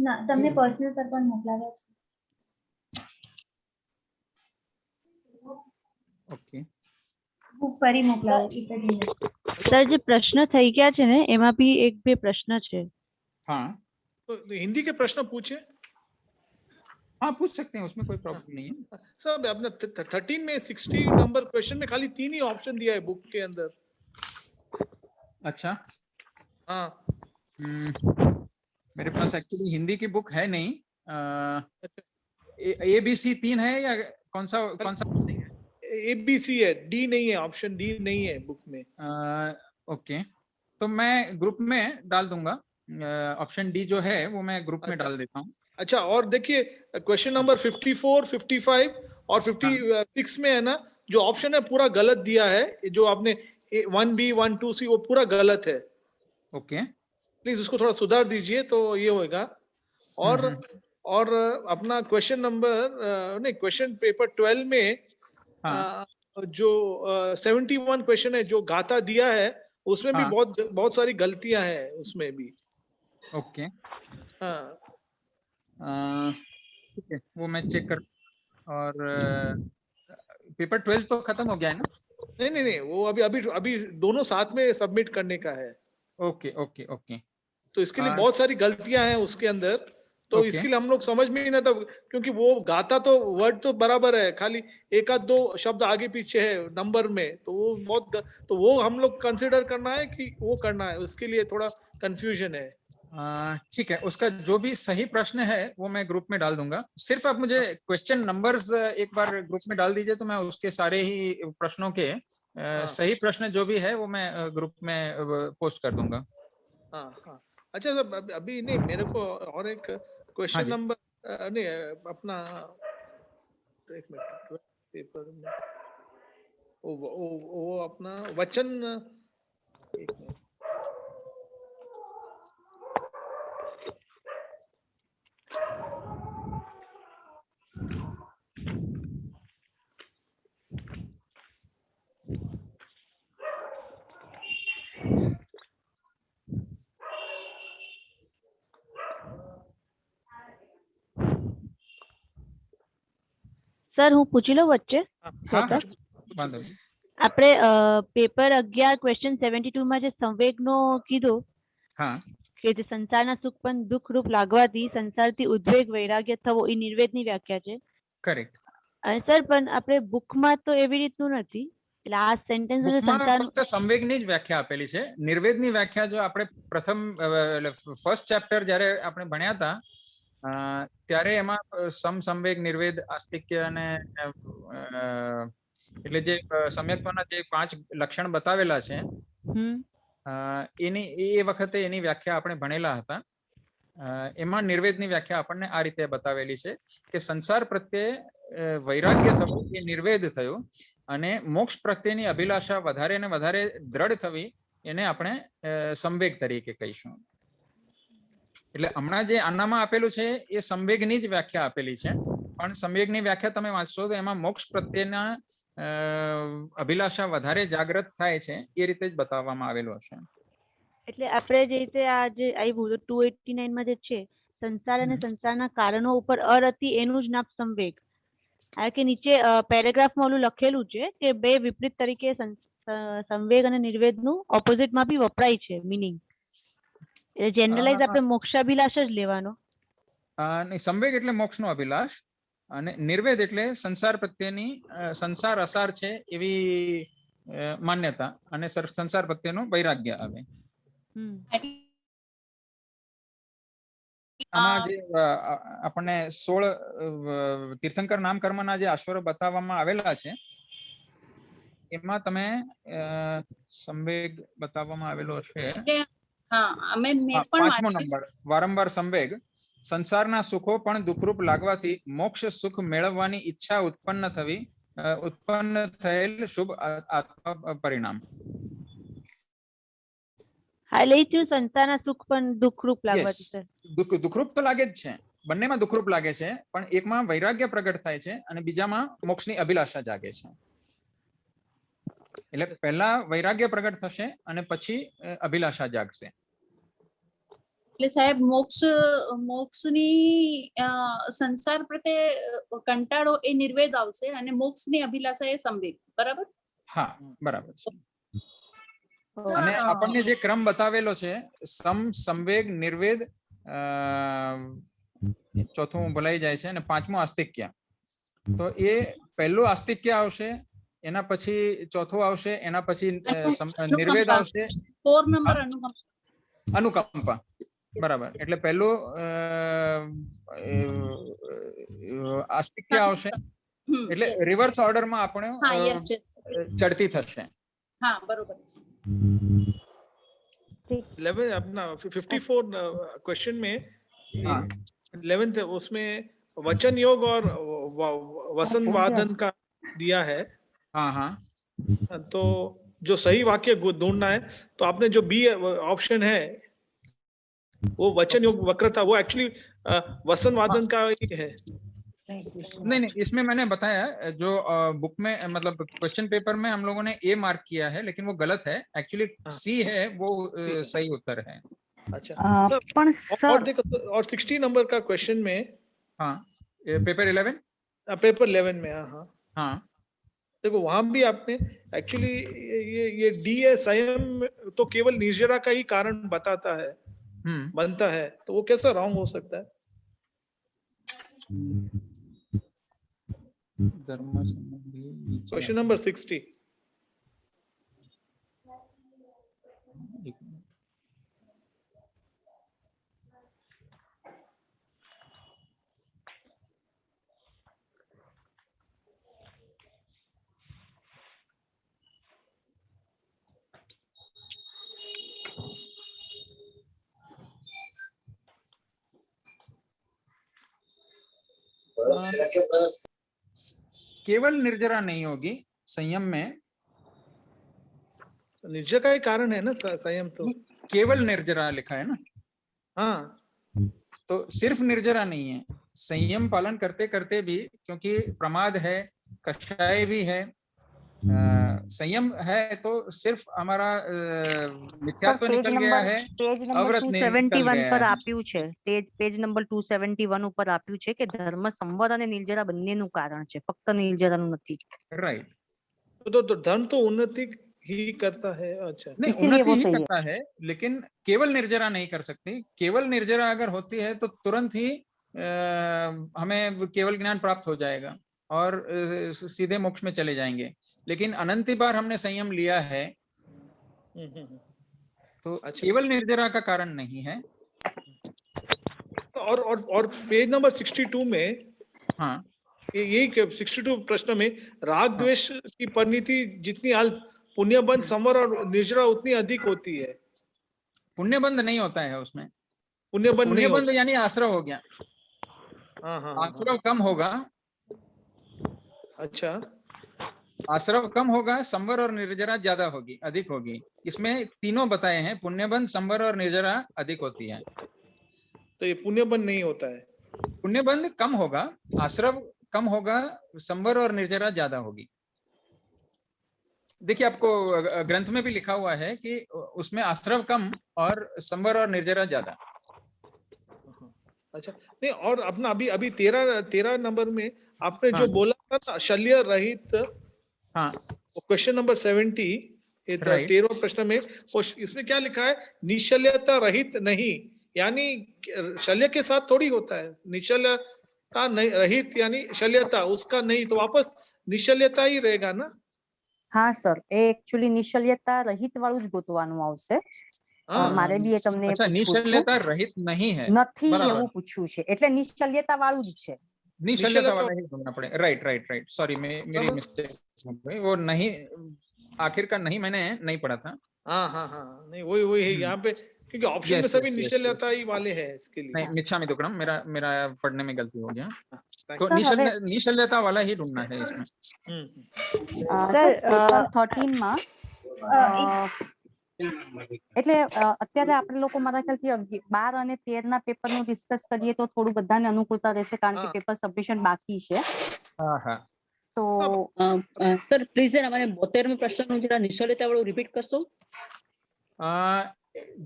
ના તમને પર્સનલ પર પણ મોકલાવ્યા છે. ઓકે. હું ફરી મોકલાવું એક જ મિનિટ. સર જે પ્રશ્ન થઈ ગયા છે ને એમાં બી એક બે પ્રશ્ન છે. हाँ तो हिंदी के प्रश्न पूछे हाँ, पूछ सकते हैं, उसमें कोई प्रॉब्लम नहीं है। सर आपने 13 में 60 नंबर क्वेश्चन में खाली 3 ही ऑप्शन दिया है बुक के अंदर. अच्छा। हाँ मेरे पास एक्चुअली हिंदी की बुक है नहीं। ABC 3 है या कौन सा ABC है, डी नहीं है, ऑप्शन डी नहीं है बुक में. ओके, तो मैं ग्रुप में डाल दूंगा। ऑप्शन डी जो है वो मैं ग्रुप में अच्छा. डाल देता हूँ। अच्छा, और देखिए क्वेश्चन नंबर 54, 55 और 56 में है ना जो ऑप्शन है पूरा गलत दिया है. जो आपने 1B 1 2 C वो पूरा गलत है. ओके, प्लीज उसको थोड़ा सुधार दीजिए तो ये होगा. और अपना क्वेश्चन नंबर नहीं क्वेश्चन पेपर 12 में हाँ. जो 71 क्वेश्चन है जो गाथा दिया है उसमें भी हाँ. बहुत सारी गलतियां हैं उसमें भी. ओके, हाँ ठीक है, वो मैं चेक कर। और पेपर 12 तो खत्म हो गया है ना? नहीं वो अभी दोनों साथ में सबमिट करने का है. ओके ओके ओके, तो इसके लिए हाँ. बहुत सारी गलतियां हैं उसके अंदर. तो ओके. इसके लिए हम लोग समझ में ही ना था क्योंकि वो गाता तो वर्ड तो बराबर है, खाली एक आध दो शब्द आगे पीछे है नंबर में. तो वो तो वो हम लोग कंसिडर करना है कि वो करना है, उसके लिए थोड़ा कंफ्यूजन है. ठीक है, उसका जो भी सही प्रश्न है वो मैं ग्रुप में डाल दूंगा। सिर्फ आप मुझे क्वेश्चन नंबर्स एक बार ग्रुप में डाल दीजिए तो मैं उसके सारे ही प्रश्नों के सही प्रश्न जो भी है वो मैं ग्रुप में पोस्ट कर दूंगा। हाँ हाँ. अच्छा सर अभी नहीं मेरे को और एक क्वेश्चन जी. नंबर नहीं अपना एक मिनट पेपर में वो अपना वचन एक मिनट સર હું પૂછી લઉં વચ્ચે. हाँ, સર વાંધો નહીં. આપણે પેપર 11 ક્વેશ્ચન 72 માં જે સંવેગનો કીધું हाँ. કે જે સંસારના સુખ પણ દુઃખ રૂપ લાગવાથી સંસારથી ઉદ્વેગ વૈરાગ્ય થવો એ નિર્વેદની વ્યાખ્યા છે. કરેક્ટ. અને સર પણ આપણે બુકમાં તો એવી રીતનું નથી. એટલે આ સેન્ટેન્સ બુકમાં સંસાર ફક્ત સંવેગની જ વ્યાખ્યા આપેલી છે. નિર્વેદની વ્યાખ્યા જો આપણે પ્રથમ ફર્સ્ટ ચેપ્ટર જ્યારે આપણે ભણ્યા હતા ત્યારે એમાં સમસંવેગ, નિર્વેદ, આસ્તિક્ય અને એટલે જે સમ્યક્ત્વના જે 5 લક્ષણ બતાવેલા છે એની એ વખતે એની વ્યાખ્યા આપણે ભણેલા હતા. એમાં નિર્વેદની વ્યાખ્યા આપણને આ રીતે બતાવેલી છે કે સંસાર પ્રત્યે વૈરાગ્ય થવું એ નિર્વેદ થયું અને મોક્ષ પ્રત્યેની અભિલાષા વધારે ને વધારે દ્રઢ થવી એને આપણે સંવેગ તરીકે કહીશું. એટલે હમણાં જે આનામાં આપેલું છે એ સંવેગની જ વ્યાખ્યા આપેલી છે, પણ સંવેગની વ્યાખ્યા તમે વાંચશો તો એમાં મોક્ષ પ્રત્યેના અભિલાષા વધારે જાગૃત થાય છે એ રીતે જ બતાવવામાં આવેલું હશે. એટલે આપણે જે રીતે આ જે આવ્યું 289 માં જે છે સંસાર અને સંસારના કારણો ઉપર અરતિ એનું જ નામ સંવેગ. આ કે નીચે પેરેગ્રાફમાં ઓલું લખેલું છે કે બે વિપરીત તરીકે સંવેગ અને નિર્વેદનું ઓપોઝિટમાં બી વપરાય છે મીનિંગ. એટલે જનરલાઈઝ આપણે મોક્ષાભિલાષ જ લેવાનો. સંવેગ એટલે મોક્ષનો અભિલાષ અને નિર્વેદ એટલે સંસાર પ્રત્યેની સંસાર અસાર છે એવી માન્યતા અને સંસાર પ્રત્યેનું વૈરાગ્ય આવે. આમાં જે આપણને 16 તીર્થંકર નામ કર્મના જે આશ્વરો બતાવવામાં આવેલા છે એમાં તમે સંવેગ બતાવવામાં આવેલો છે એટલે હા મેં હા, પણ પાંચમો વાંચ્યું નંબર વારંવાર સંવેગ સંસારના સુખો પણ દુઃખરૂપ લાગવાથી મોક્ષ સુખ મેળવવાની ઈચ્છા ઉત્પન્ન થયેલ શુભ આત્મ પરિણામ. હા એટલે ઈ થયું સંસારના સુખ પણ દુઃખરૂપ Yes. લાગવાથી સર. દુઃખરૂપ તો લાગે જ છે, બંનેમાં દુઃખરૂપ લાગે છે, પણ એકમાં વૈરાગ્ય પ્રગટ થાય છે અને બીજામાં મોક્ષની અભિલાષા જાગે છે. એટલે પહેલા વૈરાગ્ય પ્રગટ થશે અને પછી અભિલાષા જાગશે. એટલે સાહેબ મોક્ષની સંસાર પ્રત્યે કંટાળો એ નિર્વેદ આવશે અને મોક્ષની અભિલાષા એ સંવેગ, બરાબર? હા બરાબર છે. અને આપણને જે ક્રમ બતાવેલો છે સમ સંવેગ નિર્વેદ ચોથું ભૂલાઈ જાય છે અને પાંચમું આસ્તિક્ય. તો એ પહેલું આસ્તિક્ય આવશે, એના પછી ચોથું આવશે, એના પછી નિર્વેદ આવશે, 4 નંબર અનુકંપા. બરાબર, એટલે પહેલું આસ્તિક્ય આવશે એટલે રિવર્સ ઓર્ડરમાં આપણે ચડતી થશે. હા બરોબર છે. 11 अपना 54 क्वेश्चन में 11th उसमें वचन योग और वसन वादन का दिया है। हाँ हाँ, तो जो सही वाक्य ढूंढना है, तो आपने जो बी ऑप्शन है वो वचन योग वक्रता, वो एक्चुअली वसन वादन का ही है। नहीं, इसमें मैंने बताया जो बुक में मतलब क्वेश्चन पेपर में हम लोगों ने ए मार्क किया है, लेकिन वो गलत है, एक्चुअली सी है वो सही उत्तर है। अच्छा पण और सर देखो, और 60 नंबर का क्वेश्चन में, हाँ पेपर 11 पेपर 11 में, हाँ हाँ देखो वहां भी आपने एक्चुअली ये डी है संयम तो केवल निर्जरा का ही कारण बताता है, बनता है, तो वो कैसा रॉन्ग हो सकता है? Question number 60। केवल निर्जरा नहीं होगी संयम में, निर्जरा का ही कारण है ना संयम, तो केवल निर्जरा लिखा है ना, हाँ तो सिर्फ निर्जरा नहीं है, संयम पालन करते करते भी, क्योंकि प्रमाद है, कषाय भी है, संयम है तो सिर्फ हमारा मिथ्या तो निकल गया है, पेज नंबर अव्रत निकल 271 પર गया है। આપ્યું છે, પેજ નંબર 271 ઉપર આપ્યું છે કે ધર્મ સંવર અને નિર્જરા બંનેનું કારણ છે, ફક્ત નિર્જરાનું નથી. राइट, तो धर्म तो उन्नति ही करता है। अच्छा नहीं इसीलिए उन्नति वो ही सही करता है, लेकिन केवल निर्जरा नहीं कर सकती। केवल निर्जरा अगर होती है तो तुरंत ही हमें केवल ज्ञान प्राप्त हो जाएगा और सीधे मोक्ष में चले जाएंगे, लेकिन अनंत बार हमने संयम लिया है तो अच्छा। केवल निर्जरा का कारण नहीं है। और पेज नंबर 62 में, हाँ यही 62 प्रश्न में राग द्वेष की परिणति जितनी अल्प, पुण्यबंध संवर और निर्जरा उतनी अधिक होती है। पुण्यबंध नहीं होता है उसमें, पुण्यबंध नहीं पुण्यबंध होता। यानी आश्रव हो गया, हाँ आश्रव कम होगा। अच्छा, आश्रव कम होगा, संवर और निर्जरा ज्यादा होगी, अधिक होगी। इसमें तीनों बताए हैं, पुण्यबंध, संवर और निर्जरा अधिक होती है। तो ये पुण्यबंध नहीं होता है। पुण्यबंध कम होगा, आश्रव कम होगा, संवर और निर्जरा ज्यादा होगी। देखिए आपको ग्रंथ में भी लिखा हुआ है कि उसमें आश्रव कम और संवर और निर्जरा ज्यादा। अच्छा, नहीं और अपना अभी 13 नंबर में आपने जो बोला था ना, शल्य रहित, हाँ क्वेश्चन नंबर 70, 13 प्रश्न में, इसमें क्या लिखा है? निशल्यता रहित नहीं, यानी शल्य के साथ थोड़ी होता है, निशल्यता नहीं रहित यानी शल्यता उसका नहीं, तो वापस निशल्यता ही रहेगा ना? હા સર, એ એકચ્યુઅલી નિશલ્યતા રહિત વાળું જ ગોતવાનું આવશે. हाँ મારે બી એ તમને અચ્છા, પૂછવું હતું. નિશલ્યતા રહિત નહીં હે, નથી બરાબર. એવું પૂછ્યું છે એટલે નિશ્ચલ્યતા વાળું જ છે. निशल्यता वाला ही ढूंढना पड़ेगा। राइट राइट राइट, सॉरी मेरी चलो। मिस्टेक, वो नहीं, आखिर का नहीं मैंने नहीं पढ़ा था। हाँ हाँ हाँ, नहीं वही है यहाँ पे, क्योंकि ऑप्शन में Yes, सभी yes, yes, निश्चल्यता yes. ही वाले हैं इसके लिए। नहीं, मिच्छामि दुक्कडम, मेरा मेरा पढ़ने में गलती हो गया। तो सर, હવે- निशल्यता वाला ही ढूंढना है इसमें। સર પેપર 13 માં એટલે અત્યારે આપણે લોકો મારા ખ્યાલથી 12 અને 13 ના પેપર નું ડિસ્કસ કરીએ તો થોડું બધાને અનુકૂળતા રહેશે કારણ કે હા. પેપર સબમિશન બાકી છે. हाँ हाँ, તો સર પ્લીઝ જરા મને 72 પ્રશ્નનું જરા નિશ્ચલ્યતા વાળું રિપીટ કરશો?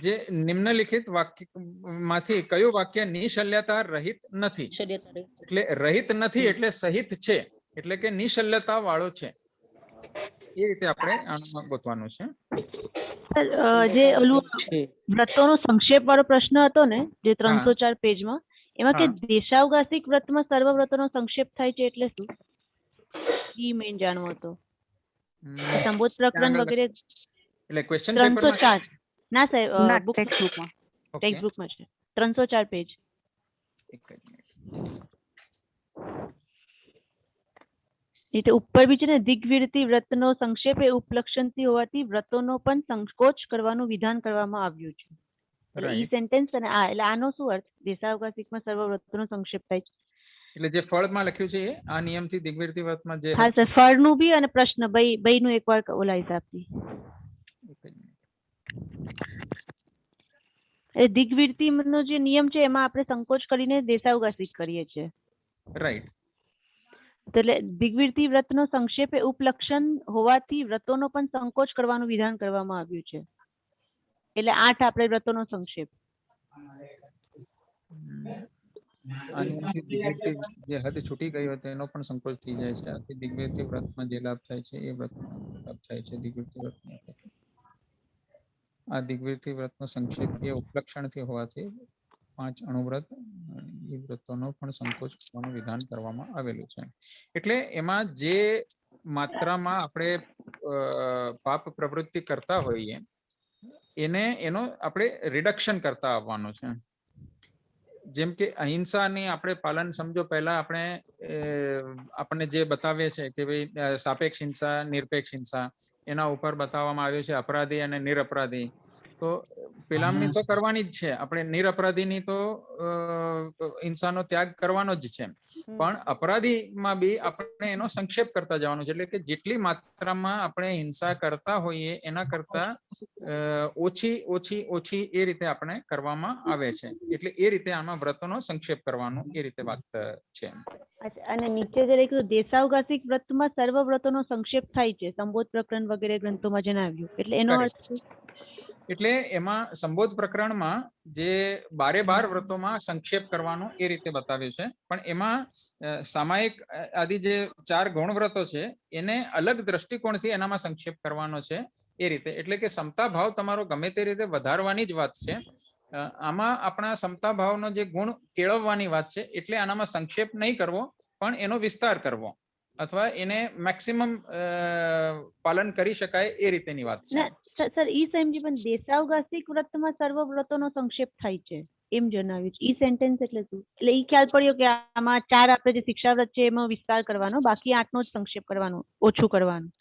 જે નિમ્નલિખિત વાક્ય માંથી કયું વાક્ય નિશલ્યતા રહિત નથી? નિશ્ચલ્યતા રહી. એટલે રહિત નથી એટલે સહિત છે, એટલે કે નિશલ્યતા વાળો છે, એ રીતે આપણે આમાં ગોતવાનું છે. સર, જે ઓલું છે. વ્રતોનો સંક્ષેપ વાળો પ્રશ્ન હતો ને જે 304 પેજમાં, એમાં કે હા. દેશાવકાશિક વ્રતમાં સર્વ વ્રતોનો સંક્ષેપ થાય છે એટલે શું? ઈ મેઇન જાણવો હતો. સંબોધ પ્રકરણ આગળ વગેરે એટલે ક્વેશ્ચન પેપરમાં 304 ના સાહેબ ના બુક ટેક્સ્ટ બુકમાં ટેક્સ્ટ બુકમાં છે 304 પેજ. રીતે ઉપર બી છે ને દિગ્વિરતિ વ્રતનો સંક્ષેપ એ ઉપલક્ષણથી હોવાથી વ્રતોનો પણ સંકોચ કરવાનું વિધાન કરવામાં આવ્યું છે. એટલે ઈ Right. સેન્ટેન્સ અને આ એટલે આનો શું અર્થ? દેશાવકાશિકમાં સર્વ વ્રતોનો સંક્ષેપ થાય છે. એટલે જે ફળમાં લખ્યું છે એ આ નિયમથી દિગ્વિરતિ વ્રતમાં જે હા સર, ફળનું બી અને પ્રશ્ન બેયનું એકવાર ઓલા હિસાબથી. એ દિગ્વિરતિનો જે નિયમ છે એમાં આપણે સંકોચ કરીને દેશાવકાશિક કરીએ છીએ. રાઈટ. તો એટલે દિગ્વિરતિ વ્રતનો સંક્ષેપ એ ઉપલક્ષણ હોવાથી વ્રતોનો પણ સંકોચ કરવાનું વિધાન કરવામાં આવ્યું છે. એટલે 8 આપણે વ્રતોનો સંક્ષેપ. આનાથી દિગ્વિરતિ જે હદ છૂટી ગઈ હોય તેનો પણ સંકોચ થઈ જાય છે. આથી દિગ્વિરતિ વ્રતમાં જે લાભ થાય છે એ વ્રતમાં લાભ થાય છે. દિગ્વિરતિ વ્રતમાં આ દિગ્વિરતિ વ્રતનો સંક્ષેપ એ ઉપલક્ષણથી હોવાથી 5 અણુવ્રત એ વ્રતોનો પણ સંકોચ કરવાનું વિધાન કરવામાં આવેલું છે. એટલે એમાં જે માત્રામાં આપણે પાપ પ્રવૃત્તિ કરતા હોઈએ એનો આપણે રિડક્શન કરતા આવવાનું છે. જેમ કે અહિંસાની આપણે પાલન સમજો, પહેલા આપણને જે બતાવે છે કે ભાઈ સાપેક્ષ હિંસા, નિરપેક્ષ હિંસા, એના ઉપર બતાવવામાં આવ્યું છે અપરાધી અને નિરપરાધી. તો પેલાની તો કરવાની જ છે, આપણે નિરપરાધીની તો હિંસાનો ત્યાગ કરવાનો જ છે, પણ અપરાધીમાં બી આપણે એનો સંક્ષેપ કરતા જવાનું છે. એટલે કે જેટલી માત્રામાં આપણે હિંસા કરતા હોઈએ એના કરતા ઓછી એ રીતે આપણે કરવામાં આવે છે. એટલે એ રીતે આમાં વ્રતોનો સંક્ષેપ કરવાનો એ રીતે વાત છે. અચ્છા, અને નીચે જે લખ્યું દેશાવકાશિક વ્રતમાં સર્વ વ્રતોનો સંક્ષેપ થાય છે, સંબોધ પ્રકરણ વગેરે ગ્રંથોમાં જણાવ્યું, એટલે એનો અર્થ શું? એટલે એમાં સંબોધ પ્રકરણમાં જે 12 વ્રતોમાં સંક્ષેપ કરવાનું એ રીતે બતાવ્યું છે, પણ એમાં સામાયિક આદિ જે 4 ગૌણ વ્રતો છે એને અલગ દ્રષ્ટિકોણથી એનામાં સંક્ષેપ કરવાનો છે એ રીતે. એટલે કે સમતા ભાવ તમારો ગમે તે રીતે વધારવાની જ વાત છે. આમાં આપણા સમતા ભાવનો જે ગુણ કેળવવાની વાત છે, એટલે આનામાં સંક્ષેપ નહીં કરવો પણ એનો વિસ્તાર કરવો અથવા એને મેક્સિમમ પાલન કરી શકાય એ રીતેની વાત છે. સર ઈ સમજી, પણ દેશાવકાશિક વ્રતમાં સર્વ વ્રતોનો સંક્ષેપ થાય છે એમ જણાવ્યું છે. ઈ સેન્ટેન્સ એટલે શું? એટલે ઈ ખ્યાલ પડ્યો કે આમાં 4 આપણે જે શિક્ષા વ્રત છે એમાં વિસ્તાર કરવાનો, બાકી 8નો જ સંક્ષેપ કરવાનો, ઓછું કરવાનું.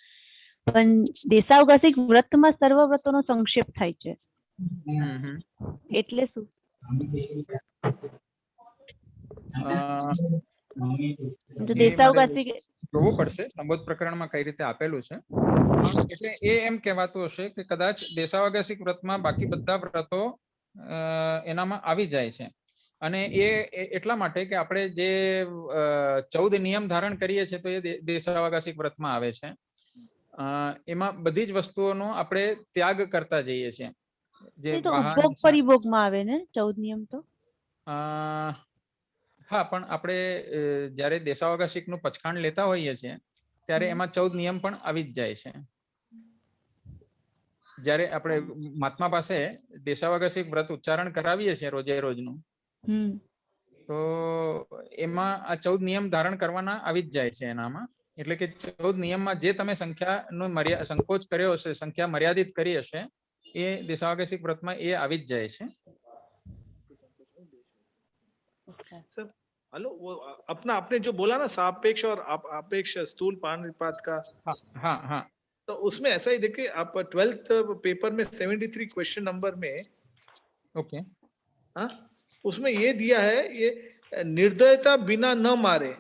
પણ દેશાવકાશિક વ્રતમાં સર્વ વ્રતોનો સંક્ષેપ થાય છે એટલે શું? દેશાવકાશિક જોવું પડશે સંબોધ પ્રકરણમાં કઈ રીતે આપેલું છે. એટલે એ એમ કહેવાતું હશે કે કદાચ દેશાવકાશિક વ્રતમાં બાકી બધા વ્રતો એનામાં આવી જાય છે, અને એ એટલા માટે કે આપણે જે 14 નિયમ ધારણ કરીએ છીએ તો એ દેશાવકાશિક વ્રતમાં આવે છે. એમાં બધી જ વસ્તુઓનો આપણે ત્યાગ કરતા જઈએ છીએ. જે ઉપભોગ પરિભોગમાં આવે ને 14 નિયમ તો? હા, પણ આપણે જ્યારે દેશાવકાશિકનું પચખાણ લેતા હોઈએ છીએ ત્યારે એમાં 14 નિયમ પણ આવી જ જાય છે. જ્યારે આપણે મહાત્મા પાસે દેશાવકાશિક વ્રત ઉચ્ચારણ કરાવીએ છીએ રોજે રોજનું, તો એમાં આ 14 નિયમ ધારણ કરવાના આવી જ જાય છે એનામાં. એટલે કે 14 નિયમમાં જે તમે સંખ્યાનો સંકોચ કર્યો હશે, સંખ્યા મર્યાદિત કરી હશે, એ દિશાવકેશિક વ્રતમાં એ આવી જ જાય છે. सर हेलो, वो अपना आपने जो बोला ना सापेक्ष और अपेक्ष स्थूल पाणिपात का, હા હા હા तो उसमें ऐसा ही देखिए आप 12th पेपर में 73 क्वेश्चन नंबर में, ઓકે हाँ, उसमें ये दिया है, ये निर्दयता बिना न मारे,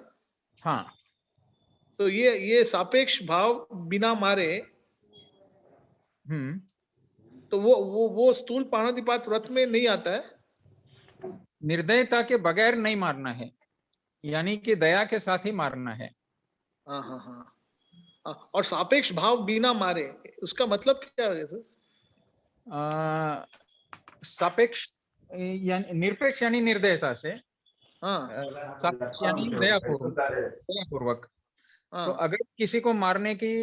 हाँ तो ये सापेक्ष भाव बिना मारे, तो वो स्थूल पाणिपात व्रत में नहीं आता है. निर्दयता के बगैर नहीं मारना है, यानी कि दया के साथ ही मारना है. हाँ हाँ हाँ, और सापेक्ष भाव बिना मारे, उसका मतलब क्या है सर? सापेक्ष यानी निरपेक्ष यानी निर्दयता से, हाँ सापेक्ष यानी दयापूर्वक. तो हाँ अगर किसी को मारने की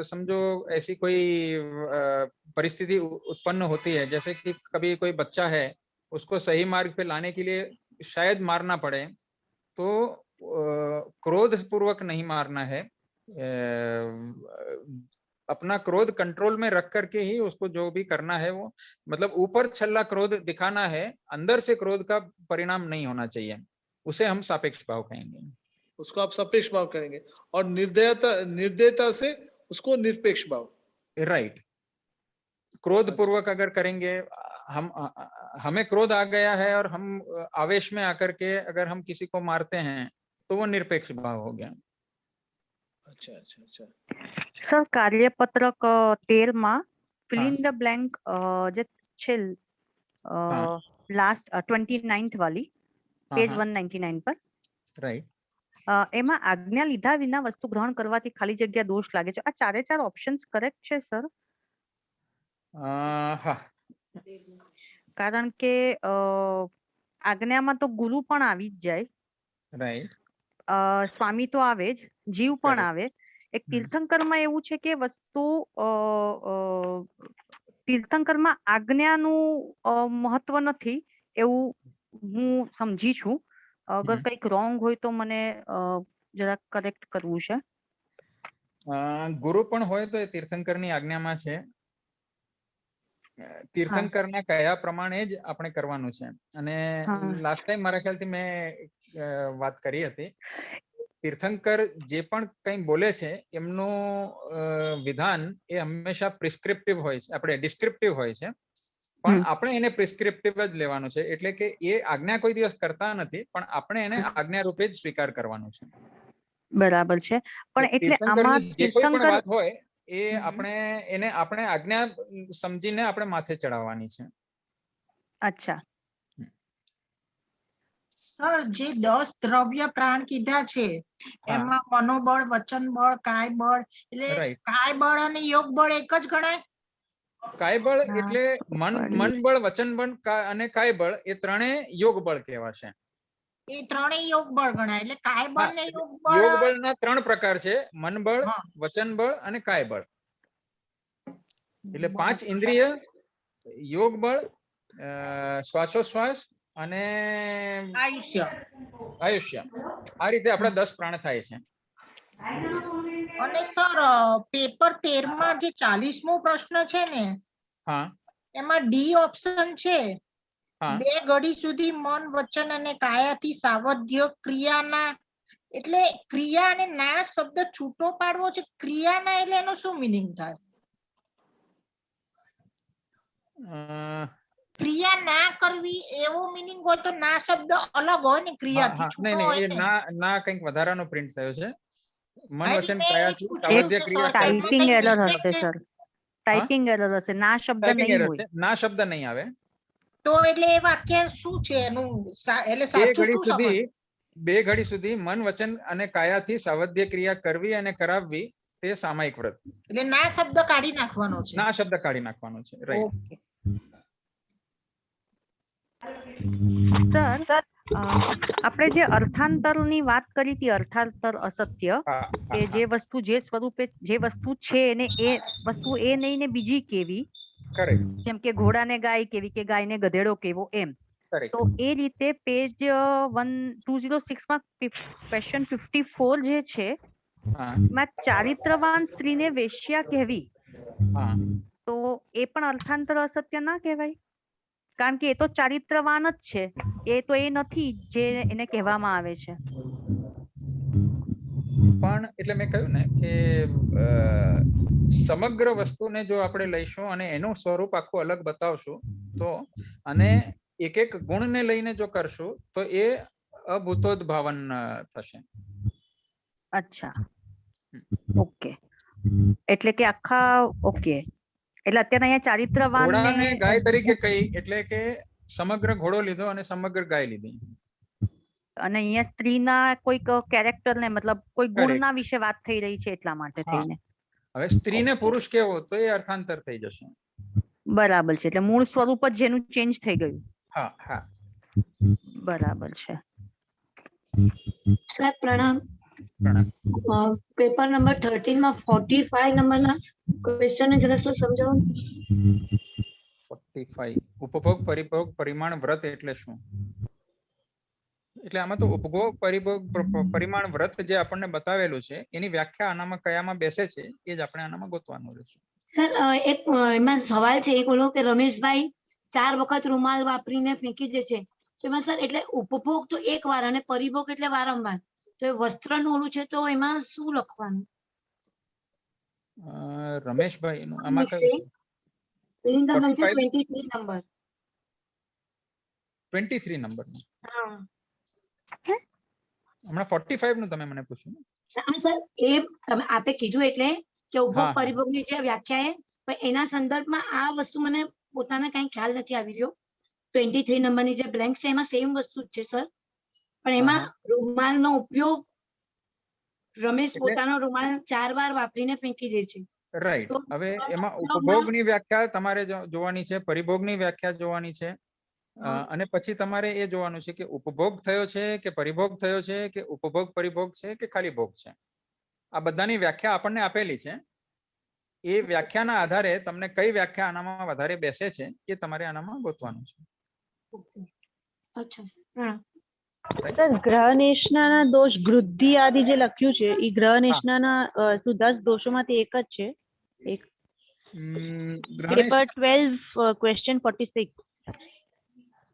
समझो ऐसी कोई परिस्थिति उत्पन्न होती है, जैसे कि कभी कोई बच्चा है, उसको सही मार्ग पे लाने के लिए शायद मारना पड़े, तो क्रोध पूर्वक नहीं मारना है. अपना क्रोध कंट्रोल में रख करके ही उसको जो भी करना है वो, मतलब ऊपर छल्ला क्रोध दिखाना है, अंदर से क्रोध का परिणाम नहीं होना चाहिए. उसे हम सापेक्ष भाव कहेंगे. उसको आप सापेक्ष भाव करेंगे, और निर्दयता से उसको निरपेक्ष भाव. राइट. क्रोध पूर्वक अगर करेंगे, हमें क्रोध आ गया है और हम आवेश में आकर के अगर हम किसी को मारते हैं, तो वो निरपेक्ष भाव हो गया. अच्छा अच्छा अच्छा. સર કાર્યપત્રક 13 માં ફિલ ઇન ધ બ્લેન્ક જે છે લાસ્ટ 29th વાલી પેજ 199 પર, રાઈટ, એમાં આજ્ઞા લીધા વિના વસ્તુ ગ્રહણ કરવાથી ખાલી જગ્યા દોષ લાગે છે. આ ચારે ચાર ઓપ્શન્સ કરેક્ટ છે સર? હા, કારણ કે આજ્ઞામાં તો ગુરુ પણ આવી જ જાય, રાઈટ, સ્વામી તો આવે જ, જીવ પણ આવે. એક તીર્થંકરમાં એવું છે કે વસ્તુ તીર્થંકરમાં આજ્ઞાનું મહત્વ નથી એવું હું સમજી છું. અગર કંઈક રોંગ હોય તો મને જરા કરેક્ટ કરવું છે. ગુરુ પણ હોય તો એ તીર્થંકરની આજ્ઞામાં છે. તીર્થંકરના કયા પ્રમાણે જ આપણે કરવાનું છે. અને લાસ્ટ ટાઈમ મારા ખ્યાલથી મેં વાત કરી હતી, તીર્થંકર જે પણ કંઈ બોલે છે એમનું વિધાન એ હંમેશા પ્રિસ્ક્રિપ્ટિવ હોય છે, આપણે ડિસ્ક્રિપ્ટિવ હોય છે, પણ આપણે એને પ્રિસ્ક્રિપ્ટિવ જ લેવાનું છે. એટલે કે એ આજ્ઞા કોઈ દિવસ કરતા નથી, પણ આપણે એને આજ્ઞા રૂપે જ સ્વીકાર કરવાનું છે. બરાબર છે. પણ એટલે આમાં જે કોઈ પણ વાત હોય એ આપણે એને આપણે આજ્ઞા સમજીને આપણે માથે ચડાવવાની છે. અચ્છા સર, જે 10 દ્રવ્ય પ્રાણ કીધા છે એમાં મનોબળ, વચન બળ, કાય બળ, એટલે કાય બળ અને યોગ બળ એક જ ગણાય? કાય બળ એટલે મન બળ, વચન બળ અને કાય બળ એ ત્રણેય યોગ બળ કહેવાશે. એ ત્રણેય યોગ બળ ગણાય. એટલે કાય બળ ને યોગ બળના 3 પ્રકાર છે: મન બળ, વચન બળ અને કાય બળ. એટલે 5 ઇન્દ્રિય, યોગ બળ, શ્વાસોશ્વાસ અને આયુષ્ય. આ રીતે આપણા 10 પ્રાણ થાય છે. અને સર પેપર 13 માં જે 40મો પ્રશ્ન છે ને, એમાં ડી ઓપ્શન છે, 2 ઘડી સુધી મન, વચન અને કાયાથી સાવધ્ય ક્રિયાના, એટલે ક્રિયા અને ના શબ્દ છૂટો પાડવો છે. ક્રિયાના એટલે એનો શું મિનિંગ થાય? ક્રિયા ના કરવી એવો મિનિંગ હોય તો ના શબ્દ અલગ હોય ને, ક્રિયાથી છૂટો હોય ને. ના કંઈક વધારાનો પ્રિન્ટ થયો છે. મન, વચન, કાયાથી સાવધ્ય ક્રિયા. ટાઈપિંગ એરર હશે સર, ટાઈપિંગ એરર હશે. ના શબ્દ નહીં હોય, ના શબ્દ નહીં આવે. તો એટલે એ વાક્ય શું છે એનું? એટલે સાચું શું સમજ? 2 ઘડી સુધી મન, વચન અને કાયાથી સાવધ્ય ક્રિયા કરવી અને કરાવવી તે સામાયિક વ્રત. એટલે ના શબ્દ કાઢી નાખવાનો છે. ના શબ્દ કાઢી નાખવાનો છે. રાઈટ. સર આપણે જે અર્થાંતરની વાત કરી હતી, અર્થાંતર અસત્ય, કે જે વસ્તુ જે સ્વરૂપે જે વસ્તુ છે એને એ વસ્તુ એ નહીં ને બીજી કેવી, જેમ કે ઘોડાને ગાય કેવી કે ગાયને ગધેડો કેવો, એમ. તો એ રીતે પેજ 206 માં ક્વેશ્ચન 54 જે છે એમાં ચારિત્રવાન સ્ત્રીને વેશ્યા કહેવી, તો એ પણ અર્થાંતર અસત્ય ના કહેવાય, કારણ કે એ તો ચારિત્રવાન જ છે, એ તો એ નથી જે એને કહેવામાં આવે છે. પણ એટલે મેં કહ્યું ને કે સમગ્ર વસ્તુને જો આપણે લઈશું અને એનું સ્વરૂપ આખું અલગ બતાવશું તો, અને એક એક ગુણને લઈને જો કરશું તો એ અભૂતોદ્ભાવન થશે. અચ્છા, ઓકે. એટલે કે આખા ઓકે, એટલે અત્યારે અહીંયા ચારિત્રવાન ઘોડાને ગાય તરીકે કહી એટલે કે સમગ્ર ઘોડો લીધો અને સમગ્ર ગાય લીધી. અને અહીંયા સ્ત્રીના કોઈક કેરેક્ટર ને મતલબ કોઈ ગુણના વિશે વાત થઈ રહી છે એટલા માટે થઈને. હવે સ્ત્રીને પુરુષ કેવો તો એ અર્થાંતર થઈ જશે. બરાબર છે, એટલે મૂળ સ્વરૂપ જ જેનું ચેન્જ થઈ ગયું. હા હા બરાબર છે. સર પ્રણામ. પ્રણામ. પેપર નંબર 13 માં 45 નંબરના ક્વેશ્ચન જરા સર સમજાવો. 45 ઉપભોગ પરિભોગ પરિમાણ વ્રત એટલે શું? એટલે આમાં તો ઉપભોગ પરિભોગ પરિમાણ વ્રત જે આપણને બતાવેલું છે એની વ્યાખ્યા આનામાં કયામાં બેસે છે એ જ આપણે આનામાં ગોતવાનું રહેશે. સર એક એમાં સવાલ છે, એક ઓલો કે રમેશભાઈ 4 વખત રૂમાલ વાપરીને ફેંકી દે છે, તો એમાં સર એટલે ઉપભોગ તો એક વાર અને પરિભોગ એટલે વારંવાર, તો એ વસ્ત્રનું ઓલું છે તો એમાં શું લખવાનું? રમેશભાઈ નું આમાં કયું છે? 23 નંબર. 23 નંબર નું. હા હમણાં 45 નું તમે મને પૂછ્યું. હા સર, એ તમે આપે કીધું એટલે કે ઉપભોગ પરિભોગની જે વ્યાખ્યા પણ એના સંદર્ભમાં આ વસ્તુ મને પોતાને કઈ ખ્યાલ નથી આવી રહ્યો. 23 નંબરની જે બ્લેન્ક છે એમાં સેમ વસ્તુ જ છે સર, પણ એમાં રૂમાલનો ઉપયોગ રમેશ પોતાનો રૂમાલ 4 વાર વાપરીને ફેંકી દે છે. રાઈટ. હવે એમાં ઉપભોગની વ્યાખ્યા તમારે જોવાની છે, પરિભોગની વ્યાખ્યા જોવાની છે, અને પછી તમારે એ જોવાનું છે કે ઉપભોગ થયો છે કે પરિભોગ થયો છે કે ઉપભોગ પરિભોગ છે કે ખાલી ભોગ છે. આ બધાની વ્યાખ્યા આપણને આપેલી છે. એ વ્યાખ્યાના આધારે તમને કઈ વ્યાખ્યા આનામાં વધારે બેસે છે એ તમારે આનામાં ગોતવાનું છે. અચ્છા સર. સર ગ્રહ નિષ્ણાના દોષ વૃદ્ધિ આદિ જે લખ્યું છે એ ગ્રહ નિષ્ણાના શું 10 દોષોમાંથી એક જ છે? એક પેપર 12 ક્વેશ્ચન 46.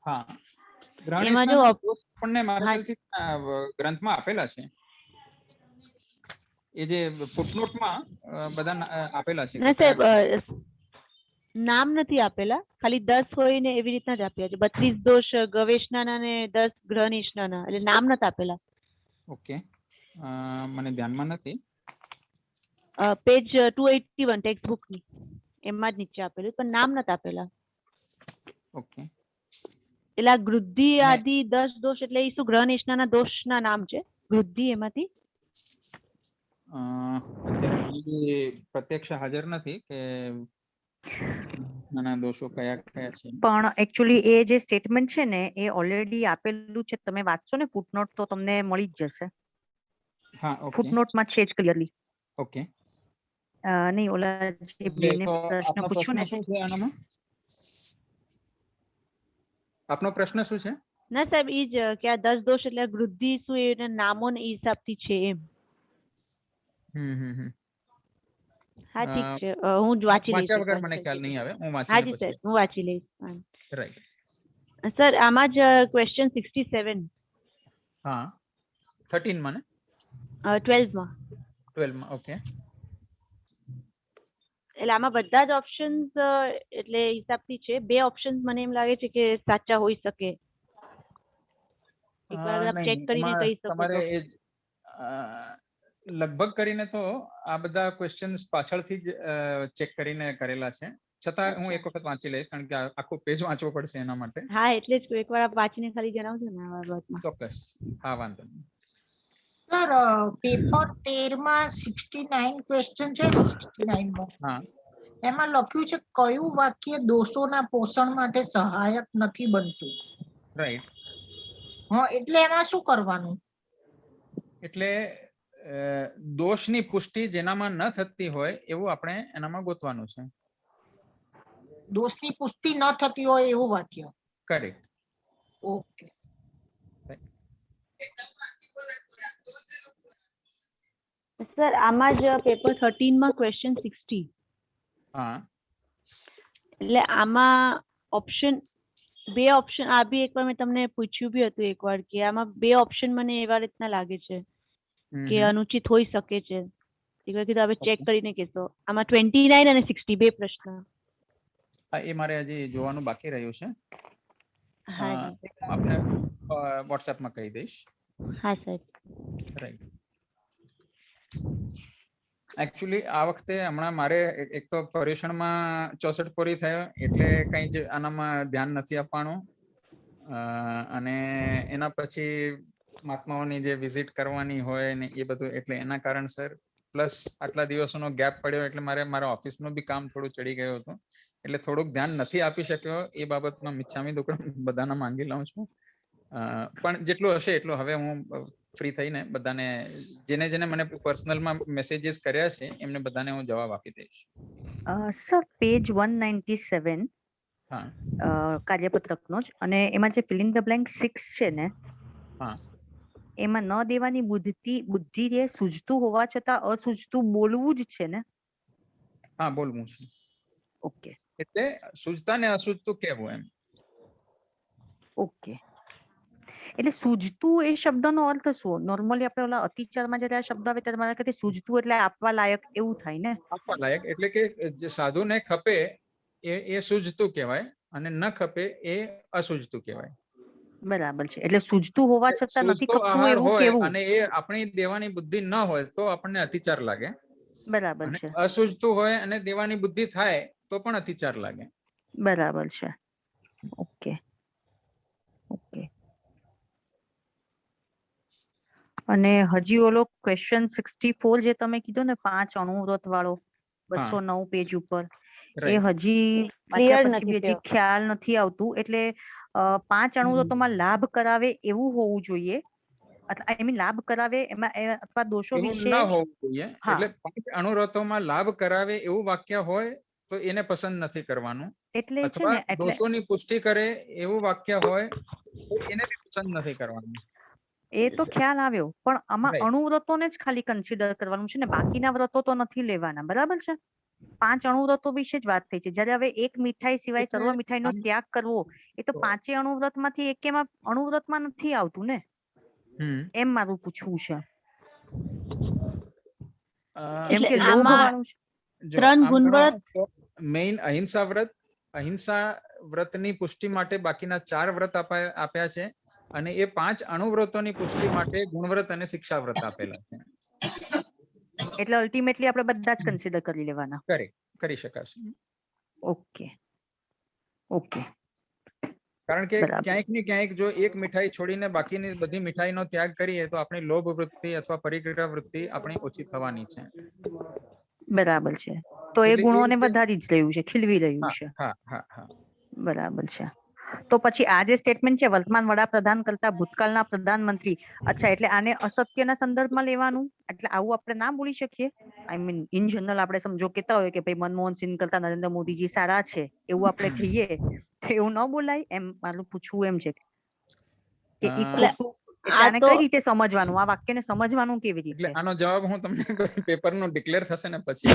હા, એમાં જો આપણને મારા ગ્રંથમાં આપેલા છે, એ જે ફૂટનોટમાં બધા આપેલા છે. ના સાહેબ, નામ નથી આપેલા, ખાલી 10 હોય ને એવી રીતના જ આપ્યા છે. 32 દોષ ગવેષણાના ને 10 ગ્રહ નિષ્ણાના, એટલે નામ નથી આપેલા. ઓકે, મને ધ્યાનમાં નથી. પેજ 281 ટેક્સ્ટ બુક ની એમાં જ નીચે આપેલું, પણ નામ નથી આપેલા. ઓકે, એટલે આ વૃદ્ધિ આદિ 10 દોષ એટલે એ શું ગ્રહ નિષ્ણાના દોષના નામ છે? વૃદ્ધિ એમાંથી અત્યારે પ્રત્યક્ષ હાજર નથી કે નાના દોષો કયા કયા છે. પણ એકચ્યુઅલી એ જે સ્ટેટમેન્ટ છે ને એ ઓલરેડી આપેલું છે, તમે વાંચશો ને ફૂટનોટ તો તમને મળી જ જશે. હા, ઓકે. ફૂટનોટમાં છે જ ક્લિયરલી. ઓકે. નહીં, ઓલા જે બેને પ્રશ્ન પૂછ્યો ને શું છે આનામાં? આપનો પ્રશ્ન શું છે? ના સાહેબ, ઈ જ કે આ 10 દોષ એટલે વૃદ્ધિ શું એના નામો ને એ હિસાબથી છે એમ. હા ઠીક છે, હું જ વાંચી લઈશ. વાંચ્યા વગર મને ખ્યાલ નહીં આવે, હું વાંચીને હાજી સર, હું વાંચી લઈશ. રાઈટ. સર આમાં જ ક્વેશ્ચન 67. હા, 13 માં ને 12 માં. 12 માં, ઓકે. એટલે આમાં બધા જ ઓપ્શન્સ એટલે હિસાબથી છે. 2 ઓપ્શન્સ મને એમ લાગે છે કે સાચા હોઈ શકે. એકવાર આપ ચેક કરીને કહી શકો તમારે છો. લગભગ કરીને તો આ બધા ક્વેશ્ચન્સ પાછળથી જ ચેક કરીને કરેલા છે, છતાં હું એક વખત વાંચી લઈશ કારણ કે આખું પેજ વાંચવો પડશે એના માટે. હા, એટલે જ એકવાર આપ વાંચીને ખાલી જણાવજો ને આ બાબતમાં. ચોક્કસ, હા, વાંધો નહીં. સર પેપર 13 માં 69 ક્વેશ્ચન છે, 69 માં હા, એમાં લખ્યું છે કયું વાક્ય દોષોના પોષણ માટે સહાયક નથી બનતું? રાઈટ. હા, એટલે એમાં શું કરવાનું? એટલે દોષની પુષ્ટિ જેનામાં ન થતી હોય એવું આપણે એનામાં ગોતવાનું છે. દોષની પુષ્ટિ ન થતી હોય એવું વાક્ય. કરેક્ટ. ઓકે. સર આમાં જ પેપર 13 માં ક્વેશ્ચન 60. હા, એટલે આમાં ઓપ્શન બે ઓપ્શન આ બી એકવાર મેં તમને પૂછ્યું બી હતું એકવાર કે આમાં બે ઓપ્શન મને એવા રીતના લાગે છે કે અનુચિત હોઈ શકે છે. એકવાર કીધું હવે ચેક કરીને કહેશો. આમાં 29 અને 60 બે પ્રશ્ન. એ મારે હજી જોવાનું બાકી રહ્યું છે. હા આપને WhatsApp માં કહી દઈશ. હા સર. રાઈટ. એકચ્યુઅલી આ વખતે હમણાં મારે એક તો પર્યુષણમાં 64 પૂરી થયો એટલે કંઈ જ આનામાં ધ્યાન નથી આપવાનું, અને એના પછી મહાત્માઓની જે વિઝિટ કરવાની હોય ને એ બધું, એટલે એના કારણસર પ્લસ આટલા દિવસોનો ગેપ પડ્યો એટલે મારા ઓફિસનું બી કામ થોડું ચડી ગયું હતું એટલે થોડુંક ધ્યાન નથી આપી શક્યો. એ બાબતમાં મિચ્છામી દુક્કડમ બધાના માંગી લઉં છું, પણ જેટલું હશે એટલું હવે હું ફ્રી થઈને બધાને જેને મને પર્સનલમાં મેસેજીસ કર્યા છે એમને બધાને હું જવાબ આપી દઈશ. સર પેજ 197 કાર્યપત્રકનો જ, અને એમાં જે ફિલિંગ ધ બ્લેન્ક 6 છે ને, એમાં ન દેવાની બુદ્ધિ રે સૂઝતું હોવા છતાં અસૂઝતું બોલવું જ છે ને? હા, બોલવું છે. ઓકે, એટલે સૂઝતા ને અસૂઝતું કહેવું એમ. ઓકે. એટલે સૂઝતું એ શબ્દનો અર્થ શું? નોર્મલી આપણે ઓલા અતિચારમાં જ્યારે આ શબ્દ આવે ત્યારે મારા કહેતી સૂઝતું એટલે આપવા લાયક એવું થાય ને? આપવા લાયક એટલે કે જે સાધુને ખપે એ સૂઝતું કહેવાય અને ન ખપે એ અસૂઝતું કહેવાય. બરાબર છે. એટલે સૂઝતું હોવા છતાં નથી સૂઝતો ખપતું આહાર એવું હોય કેવું. અને એ આપણી દેવાની બુદ્ધિ ન હોય તો આપણને અતિચાર લાગે. બરાબર અને છે. અસૂઝતું હોય અને દેવાની બુદ્ધિ થાય તો પણ અતિચાર લાગે. બરાબર છે. Okay, okay. અને હજી ઓલો ક્વેશ્ચન 64 જે તમે કીધો ને 5 અણુવ્રત વાળો 209 પેજ ઉપર, એ હજી વાંચ્યા પછી બી હજી ખ્યાલ નથી આવતું. એટલે 5 અણુવ્રતોમાં લાભ કરાવે એવું હોવું જોઈએ, આઈ મીન લાભ કરાવે એમાં અથવા દોષો એવું વિશે ન હોવું જોઈએ. એટલે 5 અણુવ્રતોમાં લાભ કરાવે એવું વાક્ય હોય તો એને પસંદ નથી કરવાનું, એટલે છે અથવા ને એટલે દોષોની પુષ્ટિ કરે એવું વાક્ય હોય તો એને બી પસંદ નથી કરવાનું. એ તો ખ્યાલ આવ્યો, પણ આમાં Right. અણુવ્રતોને જ ખાલી કન્સિડર કરવાનું છે ને, બાકીના વ્રતો તો નથી લેવાના. બરાબર છે? 5 અણુવ્રતો વિશે જ વાત થઈ છે. જ્યારે હવે એક મીઠાઈ સિવાય સર્વ મીઠાઈનો ત્યાગ કરવો, એ તો 5 અણુવ્રતમાંથી એકેમાં અણુવ્રતમાં નથી આવતું ને, એમ મારું પૂછવું છે. એમ કે લોભ વાળું છે. મેઇન અહિંસા વ્રત, અહિંસા વ્રતની પુષ્ટિ માટે બાકીના 4 વ્રત આપ્યા છે, અને એ 5 અણુવ્રતોની પુષ્ટિ માટે ગુણવ્રત અને શિક્ષા વ્રત આપેલા છે. એટલે અલ્ટિમેટલી આપણે બધા જ કન્સિડર કરી લેવાના. કરી શકાશે. Okay, okay. કારણ કે ક્યાંક ને ક્યાંક જો એક મીઠાઈ છોડીને બાકીની બધી મીઠાઈનો ત્યાગ કરીએ તો આપણી લોભ વૃત્તિ અથવા પરિગ્રહ વૃત્તિ આપણી ઓછી થવાની છે. બરાબર છે. તો એ ગુણોને વધારી જ રહ્યું છે, ખીલવી રહ્યું છે. હા, હા, હા. બરાબર છે. તો પછી આ જે સ્ટેટમેન્ટ છે, વર્તમાન વડાપ્રધાન કરતા ભૂતકાળના પ્રધાનમંત્રી, અચ્છા, એટલે આને અસત્યના સંદર્ભમાં લેવાનું? એટલે આવું આપણે ના બોલી શકીએ? આઈ મીન ઇન જનરલ આપણે સમજો કહેતા હોય કે ભાઈ મનમોહન સિંહ કરતા નરેન્દ્ર મોદીજી સારા છે, એવું આપણે કહીએ તો એવું ન બોલાય? એમ મારું પૂછવું એમ છે કે ઈ ખોટું. એટલે આને કઈ રીતે સમજવાનું? આ વાક્યને સમજવાનું કેવી રીતે? એટલે આનો જવાબ હું તમને પેપરનું ડિક્લેર થશે ને પછી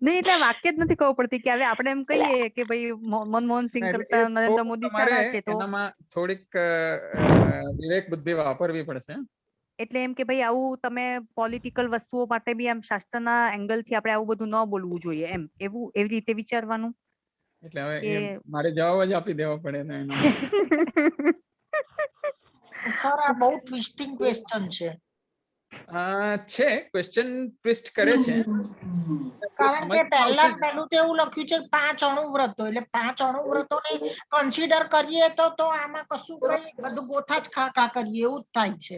નહીં, એટલે વાક્ય જ નથી ખબર પડતી કે હવે આપણે એમ કહીએ કે ભાઈ મનમોહન સિંહ કરતા નરેન્દ્ર મોદી સારા છે, તો એનામાં થોડીક વિવેક બુદ્ધિ વાપરવી પડશે. એટલે એમ કે ભાઈ આવું તમે પોલિટિકલ વસ્તુઓ માટે બી આમ શાસ્ત્રના એંગલથી આપણે આવું બધું ન બોલવું જોઈએ, એમ એવું એવી રીતે વિચારવાનું. એટલે હવે મારે જવાબ જ આપી દેવા પડે ને એનો. સર, આ બહુ ટ્વિસ્ટિંગ ક્વેશ્ચન છે. છે, ક્વેશ્ચન ટ્વિસ્ટ કરે છે. કારણ કે પહેલું તો એવું લખ્યું છે 5 અણુવ્રતો, એટલે 5 અણુવ્રતોને કન્સિડર કરીએ તો આમાં કશું કઈ બધું ગોઠા જ ખા કરીએ એવું જ થાય છે.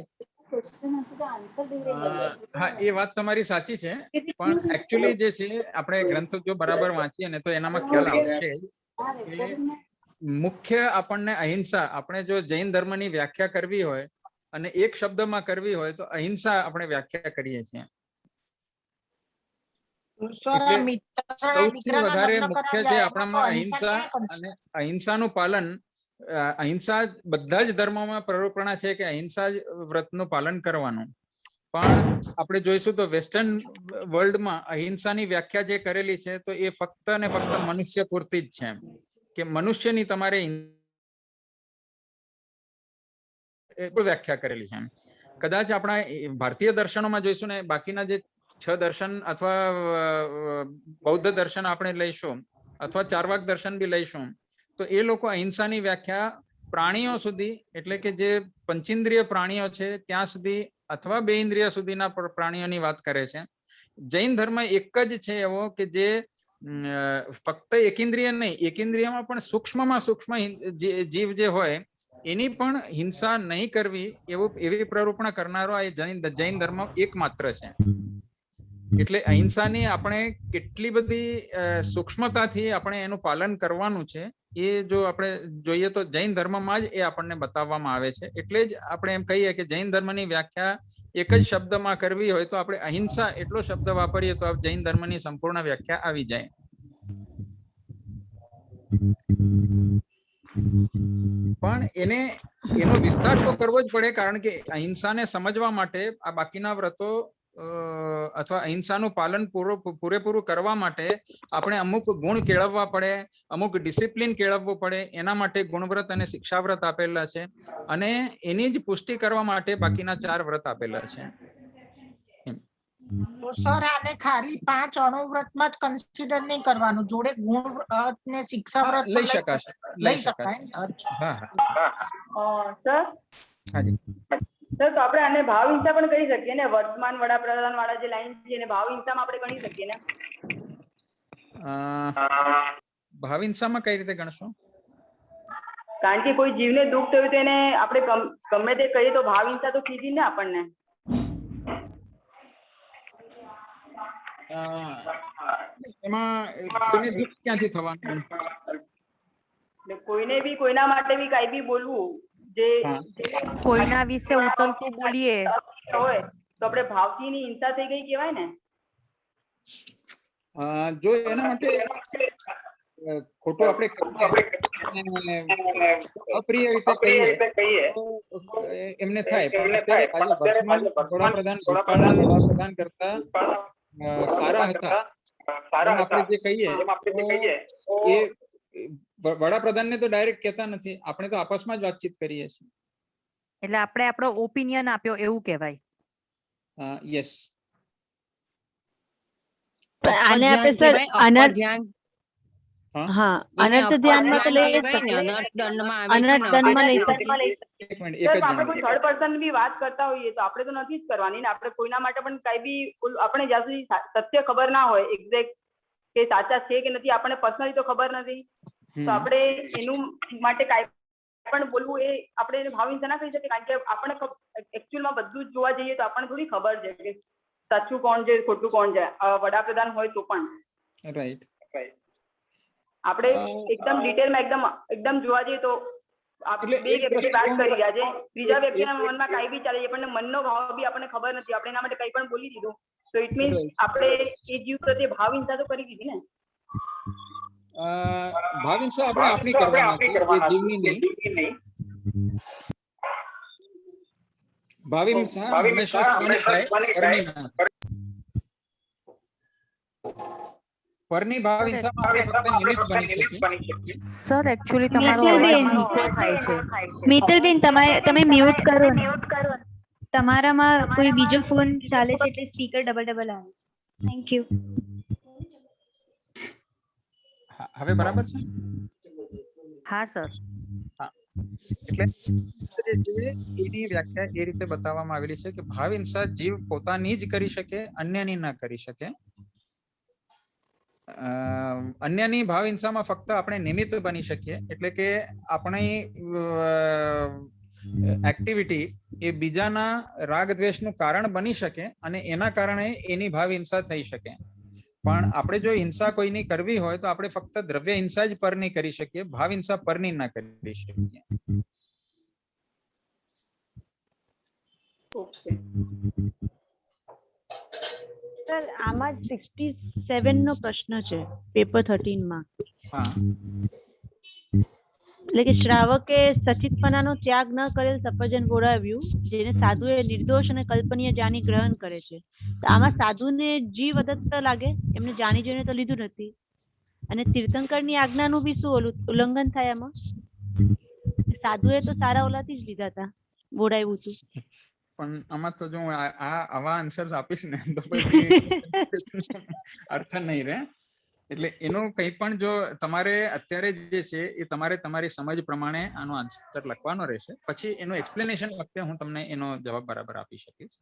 હા, એ વાત તમારી સાચી છે, પણ એકચ્યુઅલી જે છે આપણે ગ્રંથો જો બરાબર વાંચીએ ને તો એનામાં ખ્યાલ આવશે કે મુખ્ય આપણને અહિંસા, આપણે જો જૈન ધર્મની વ્યાખ્યા કરવી હોય અને એક શબ્દમાં કરવી હોય તો અહિંસા આપણે વ્યાખ્યા કરીએ છીએ. સૌથી વધારે મુખ્ય જે આપણામાં અહિંસા અને અહિંસાનું પાલન, અહિંસા બધા જ ધર્મોમાં પ્રરોપણા છે કે અહિંસા વ્રતનું પાલન કરવાનું. પણ આપણે જોઈશું તો વેસ્ટર્ન વર્લ્ડમાં અહિંસાની વ્યાખ્યા જે કરેલી છે તો એ ફક્ત ને ફક્ત મનુષ્ય પૂરતી જ છે, કે મનુષ્યની તમારે વ્યાખ્યા કરેલી છે. કદાચ આપણા ભારતીય દર્શનોમાં જોઈશું ને બાકીના જે 6 દર્શન અથવા બૌદ્ધ દર્શન આપણે લઈશું અથવા ચાર્વાક દર્શન બી લઈશું તો એ લોકો અહિંસાની વ્યાખ્યા પ્રાણીઓ સુધી એટલે કે જે પંચેન્દ્રિય પ્રાણીઓ છે ત્યાં સુધી અથવા 2 ઇન્દ્રિય સુધીના પ્રાણીઓની વાત કરે છે. જૈન ધર્મ એક જ છે એવો કે જે ફક્ત એકેન્દ્રિય નહીં, એકેન્દ્રિયમાં પણ સૂક્ષ્મમાં સૂક્ષ્મ જીવ જે હોય એની પણ હિંસા નહીં કરવી એવી પ્રરૂપણા કરનારો આ જૈન ધર્મ એકમાત્ર છે. એટલે અહિંસાની આપણે કેટલી બધી સૂક્ષ્મતાથી આપણે એનું પાલન કરવાનું છે એ જો આપણે જોઈએ તો જૈન ધર્મમાં જ એ આપણને બતાવવામાં આવે છે. એટલે જ આપણે એમ કહીએ કે જૈન ધર્મની વ્યાખ્યા એક જ શબ્દમાં કરવી હોય તો આપણે અહિંસા એટલો શબ્દ વાપરીએ તો જૈન ધર્મની સંપૂર્ણ વ્યાખ્યા આવી જાય. પણ એનો વિસ્તાર તો કરવો જ પડે, કારણ કે અહિંસાને સમજવા માટે આ બાકીના વ્રતો અથવા અહિંસાનું પાલન પૂરેપૂરું કરવા માટે આપણે અમુક ગુણ કેળવવા પડે, અમુક ડિસિપ્લિન કેળવવું પડે. એના માટે ગુણવ્રત અને શિક્ષાવ્રત આપેલા છે અને એની જ પુષ્ટિ કરવા માટે બાકીના 4 વ્રત આપેલા છે. તો સર આને ખાલી 5 અણુવ્રતમાં જ કન્સિડર નહીં કરવાનું, જોડે ગુણ ને શિક્ષા વ્રત લઈ શકાશે. અચ્છા. સર સર તો આપણે આને ભાવ હિંસા પણ કરી શકીએ ને? વર્તમાન વડાપ્રધાન વાળા જે લાઈન છે એને ભાવ હિંસામાં આપણે ગણી શકીએ ને? ભાવ હિંસામાં કઈ રીતે ગણશો? કારણ કે કોઈ જીવને દુઃખ થયું તો એને આપણે ગમે તે કહીએ તો ભાવ હિંસા તો કીધી ને આપણને. એમાં કોઈને દુઃખ ક્યાંથી થવાનું? કોઈને બી કોઈના માટે બી કઈ બી બોલવું જે કોઈના વિશે ઉતરતું બોલીએ હોય તો આપણે ભાવથી ની હિંસા થઈ ગઈ કહેવાય ને. જો એના માટે ખોટું આપણે અપ્રિય રીતે કહીએ એમને થાય. વર્તમાન વડાપ્રધાન કરતા સારા હતા આપણે જે કહીએ એ વડાપ્રધાનને તો ડાયરેક્ટ કહેતા નથી, આપણે તો આપસમાં જ વાતચીત કરીએ છીએ. એટલે આપણે આપણો ઓપિનિયન આપ્યો એવું કહેવાય. યસ. આને આપણે સર અનર્થ ધ્યાનમાં તો લઈ શકીએ, અનર્થ દંડમાં લઈ શકીએ. આપણે કોઈ થર્ડ પર્સન બી વાત કરતા હોઈએ તો આપણે તો નથી જ કરવાની ને. આપણે કોઈના માટે પણ કઈ બી આપણે જ્યાં સુધી સત્ય ખબર ના હોય એક્ઝેક્ટ કે સાચા છે કે નથી, આપણને પર્સનલી તો ખબર નથી, તો આપણે એનું માટે કાંઈ પણ બોલવું એ આપણે એને ભાવ હિંસા ના કહી શકીએ. કારણ કે આપણે એકચ્યુઅલમાં બધું જ જોવા જઈએ તો આપણને થોડી ખબર છે કે સાચું કોણ છે ખોટું કોણ છે. વડાપ્રધાન હોય તો પણ રાઈટ આપણે એકદમ ડિટેલમાં એકદમ જોવા જઈએ તો આપણે બે વ્યક્તિ વાત કરી રહ્યા છે, ત્રીજા વ્યક્તિના મનમાં કઈ બી ચાલે, આપણને મનનો ભાવ બી આપણને ખબર નથી, આપણે એના માટે કઈ પણ બોલી દીધું તો ઇટ મીન્સ આપણે એ જીવ પ્રત્યે ભાવ હિંસા તો કરી દીધી ને. ભાવ હિંસા આપણે આપણી કરવાની છે, એ જીવની નહીં. ભાવ હિંસા હંમેશા સ્વને થાય, પરની ના. પરની ભાવ હિંસામાં આપણે ફક્ત નિમિત્ત બની શકીએ. સર એક્ચ્યુઅલી તમારો અવાજ નીચો થાય છે. મિત્તલબેન તમે મ્યુટ કરો ને. તમારામાં કોઈ બીજો ફોન ચાલે છે એટલે સ્પીકર ડબલ આવે છે. Thank you. હવે બરાબર છે? હા સર. એટલે એની વ્યાખ્યા એ રીતે બતાવવામાં આવેલી છે કે ભાવ હિંસા જીવ પોતાની જ કરી શકે, અન્યની ના કરી શકે. અન્યની ભાવ હિંસામાં ફક્ત આપણે નિમિત્ત બની શકીએ, એટલે કે આપણી એક્ટિવિટી એ બીજાના રાગ દ્વેષનું કારણ બની શકે અને એના કારણે એની ભાવ હિંસા થઈ શકે. પણ આપણે જો હિંસા કોઈની કરવી હોય તો આપણે ફક્ત દ્રવ્ય હિંસા જ પરની કરી શકીએ, ભાવ હિંસા પરની ના કરી શકીએ. સર આમાં 67 નો પ્રશ્ન છે પેપર 13 માં. એટલે કે શ્રાવકે સચિતપનાનો ત્યાગ ન કરેલ સફરજન ગોળાવ્યું, જેને સાધુએ નિર્દોષ અને કલ્પનીય જાણી ગ્રહણ કરે છે. તો આમાં સાધુને જીવ અદત્ત લાગે, એમને જાણી જોઈને તો લીધું નથી. અને તીર્થંકરની આજ્ઞાનું બી શું ઓલું ઉલ્લંઘન થાય આમાં? સાધુએ તો સારા ઓલાથી જ લીધા હતા, ગોળાવ્યું હતું. પણ આમાં તો જો હું આવા આન્સર્સ આપીશ ને તો પછી અર્થ નહીં રહે. એટલે એનું કંઈ પણ જો તમારે અત્યારે જે છે એ તમારે તમારી સમજ પ્રમાણે આનો આન્સર લખવાનો રહેશે. પછી એનું એક્સપ્લેનેશન વખતે હું તમને એનો જવાબ બરાબર આપી શકીશ.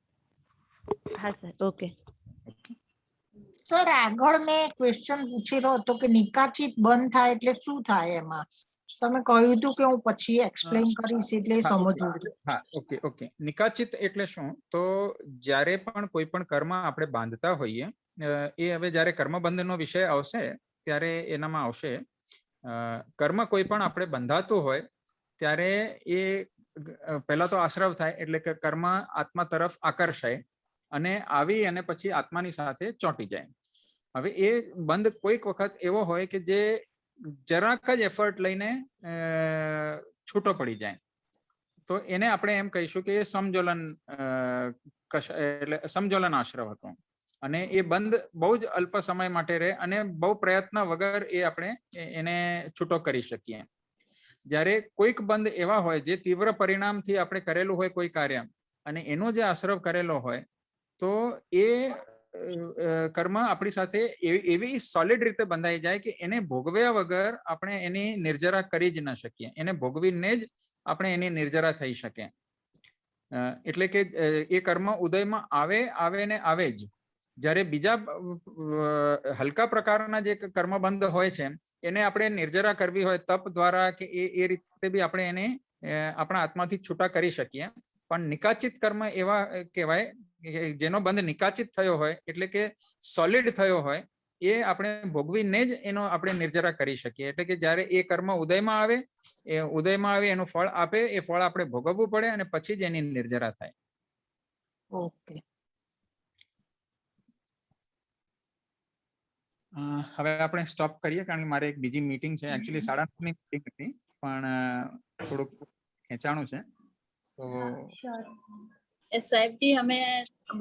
હા સર, ઓકે. સર આગળ મેં ક્વેશ્ચન પૂછેલો હતો કે નિકાચિત બંધ થાય એટલે શું થાય એમાં? તમે કહ્યું હતું કે હું પછી એક્સપ્લેન કરીશ એટલે સમજવું. હા, ઓકે. નિકાચિત એટલે શું? તો જ્યારે પણ કોઈ પણ કર્મ આપણે બાંધતા હોઈએ, એ હવે જ્યારે કર્મબંધનો વિષય આવશે ત્યારે એનામાં આવશે. કર્મ કોઈ પણ આપણે બંધાતું હોય ત્યારે એ પહેલા તો આશ્રવ થાય, એટલે કે કર્મ આત્મા તરફ આકર્ષાય અને આવી અને પછી આત્માની સાથે ચોંટી જાય. હવે એ બંધ કોઈક વખત એવો હોય કે જે જરાક જ એફર્ટ લઈને છૂટો પડી જાય, તો એને આપણે એમ કહીશું કે સમજોલન એટલે સમજોલન આશ્રવ હતો. અને એ બંધ બહુ જ અલ્પ સમય માટે રહે અને બહુ પ્રયત્ન વગર એ આપણે એને છૂટો કરી શકીએ. જ્યારે કોઈક બંધ એવા હોય જે તીવ્ર પરિણામથી આપણે કરેલું હોય કોઈ કાર્ય અને એનો જે આશ્રવ કરેલો હોય, તો એ કર્મ આપણી સાથે એવી સોલિડ રીતે બંધાઈ જાય કે એને ભોગવ્યા વગર આપણે એની નિર્જરા કરી જ ન શકીએ. એને ભોગવીને જ આપણે એની નિર્જરા થઈ શકે. એટલે કે એ કર્મ ઉદયમાં આવે ને આવે જ. જ્યારે બીજા હલકા પ્રકારના જે કર્મબંધ હોય છે એને આપણે નિર્જરા કરવી હોય તપ દ્વારા કે એ રીતે બી આપણે એને આપણા આત્માથી છૂટા કરી શકીએ. પણ નિકાચિત કર્મ એવા કહેવાય જેનો બંધ નિકાચિત થયો હોય, એટલે કે સોલિડ થયો હોય, એ આપણે ભોગવીને જ એનો આપણે નિર્જરા કરી શકીએ. એટલે કે જ્યારે એ કર્મ ઉદયમાં આવે એનું ફળ આપે, એ ફળ આપણે ભોગવવું પડે અને પછી જ એની નિર્જરા થાય. ઓકે. હવે આપણે સ્ટોપ કરીએ કારણ કે મારે એક બીજી મીટિંગ છે. એકચ્યુઅલી 9:30 ની મીટિંગ હતી પણ થોડુંક ખેંચાણું છે. તો સાહેબજી, અમે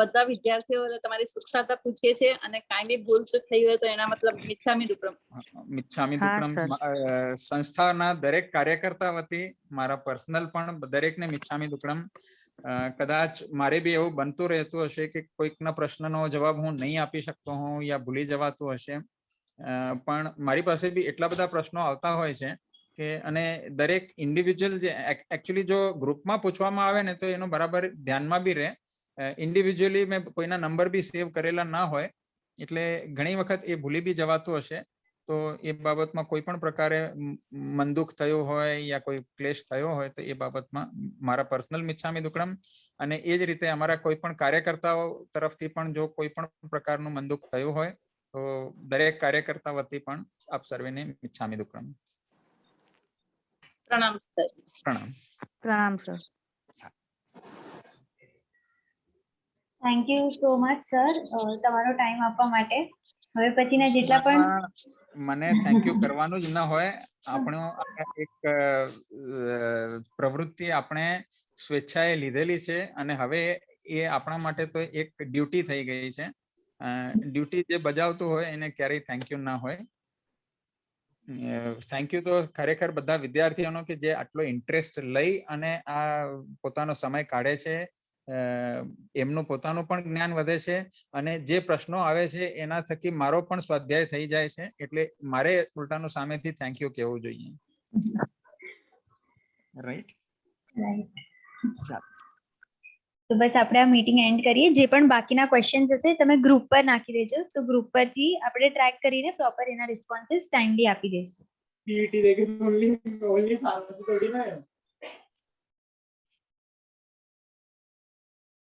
બધા વિદ્યાર્થીઓ તમારી સુખસાતા પૂછીએ છીએ અને કાંઈ બી ભૂલ ચૂક થઈ હોય તો એના મતલબ મિચ્છામી દુક્કડમ સંસ્થાના દરેક કાર્યકર્તા વતી મારા પર્સનલ પણ દરેકને મિચ્છામી દુક્કડમ. કદાચ મારે બી એવું બનતું રહેતું હશે કે કોઈકના પ્રશ્નનો જવાબ હું નહીં આપી શકતો હોઉં યા ભૂલી જવાતું હશે, પણ મારી પાસે બી એટલા બધા પ્રશ્નો આવતા હોય છે કે અને દરેક ઇન્ડિવિજ્યુઅલ જે એકચ્યુઅલી જો ગ્રુપમાં પૂછવામાં આવે ને તો એનો બરાબર ધ્યાનમાં બી રહે. ઇન્ડિવિજ્યુઅલી મેં કોઈના નંબર બી સેવ કરેલા ના હોય એટલે ઘણી વખત એ ભૂલી બી જવાતું હશે. તો એ બાબતમાં કોઈ પણ પ્રકારે મન દુઃખ થયું હોય યા કોઈ ક્લેશ થયો હોય તો એ બાબતમાં મારા પર્સનલ મિચ્છામી દુક્કડમ. અને એ જ રીતે અમારા કોઈ પણ કાર્યકર્તાઓ તરફથી પણ જો કોઈ પણ પ્રકારનું મન દુઃખ થયું હોય તો દરેક કાર્યકર્તા વતી પણ આપ સર્વેને મિચ્છામી દુક્કડમ. પ્રણામ સર. પ્રણામ sir. Thank you so much sir તમારો ટાઈમ આપવા માટે. હવે પછીના જેટલા પણ મને થેન્ક યુ કરવાનું જ ન હોય. આપણો એક પ્રવૃત્તિ આપણે સ્વેચ્છાએ લીધેલી છે અને હવે એ આપણા માટે તો એક ડ્યુટી થઈ ગઈ છે. ડ્યુટી જે બજાવતું હોય એને ક્યારેય થેન્ક યુ ના હોય. થેન્ક યુ તો ખરેખર બધા વિદ્યાર્થીઓનો કે જે આટલો ઇન્ટરેસ્ટ લઈ અને આ પોતાનો સમય કાઢે છે. એમનું પોતાનું પણ જ્ઞાન વધે છે અને જે પ્રશ્નો આવે છે એના થકી મારો પણ સ્વાધ્યાય થઈ જાય છે. એટલે મારે ઉલટાનું સામેથી થેન્ક યુ કહેવું જોઈએ. રાઈટ. તો બસ આપણે આ મીટિંગ એન્ડ કરીએ. જે પણ બાકીના ક્વેશ્ચન્સ હશે તમે ગ્રુપ પર નાખી દેજો, તો ગ્રુપ પરથી આપણે ટ્રેક કરીને પ્રોપર એના રિસ્પોન્સીસ ટાઈમલી આપી દઈશું.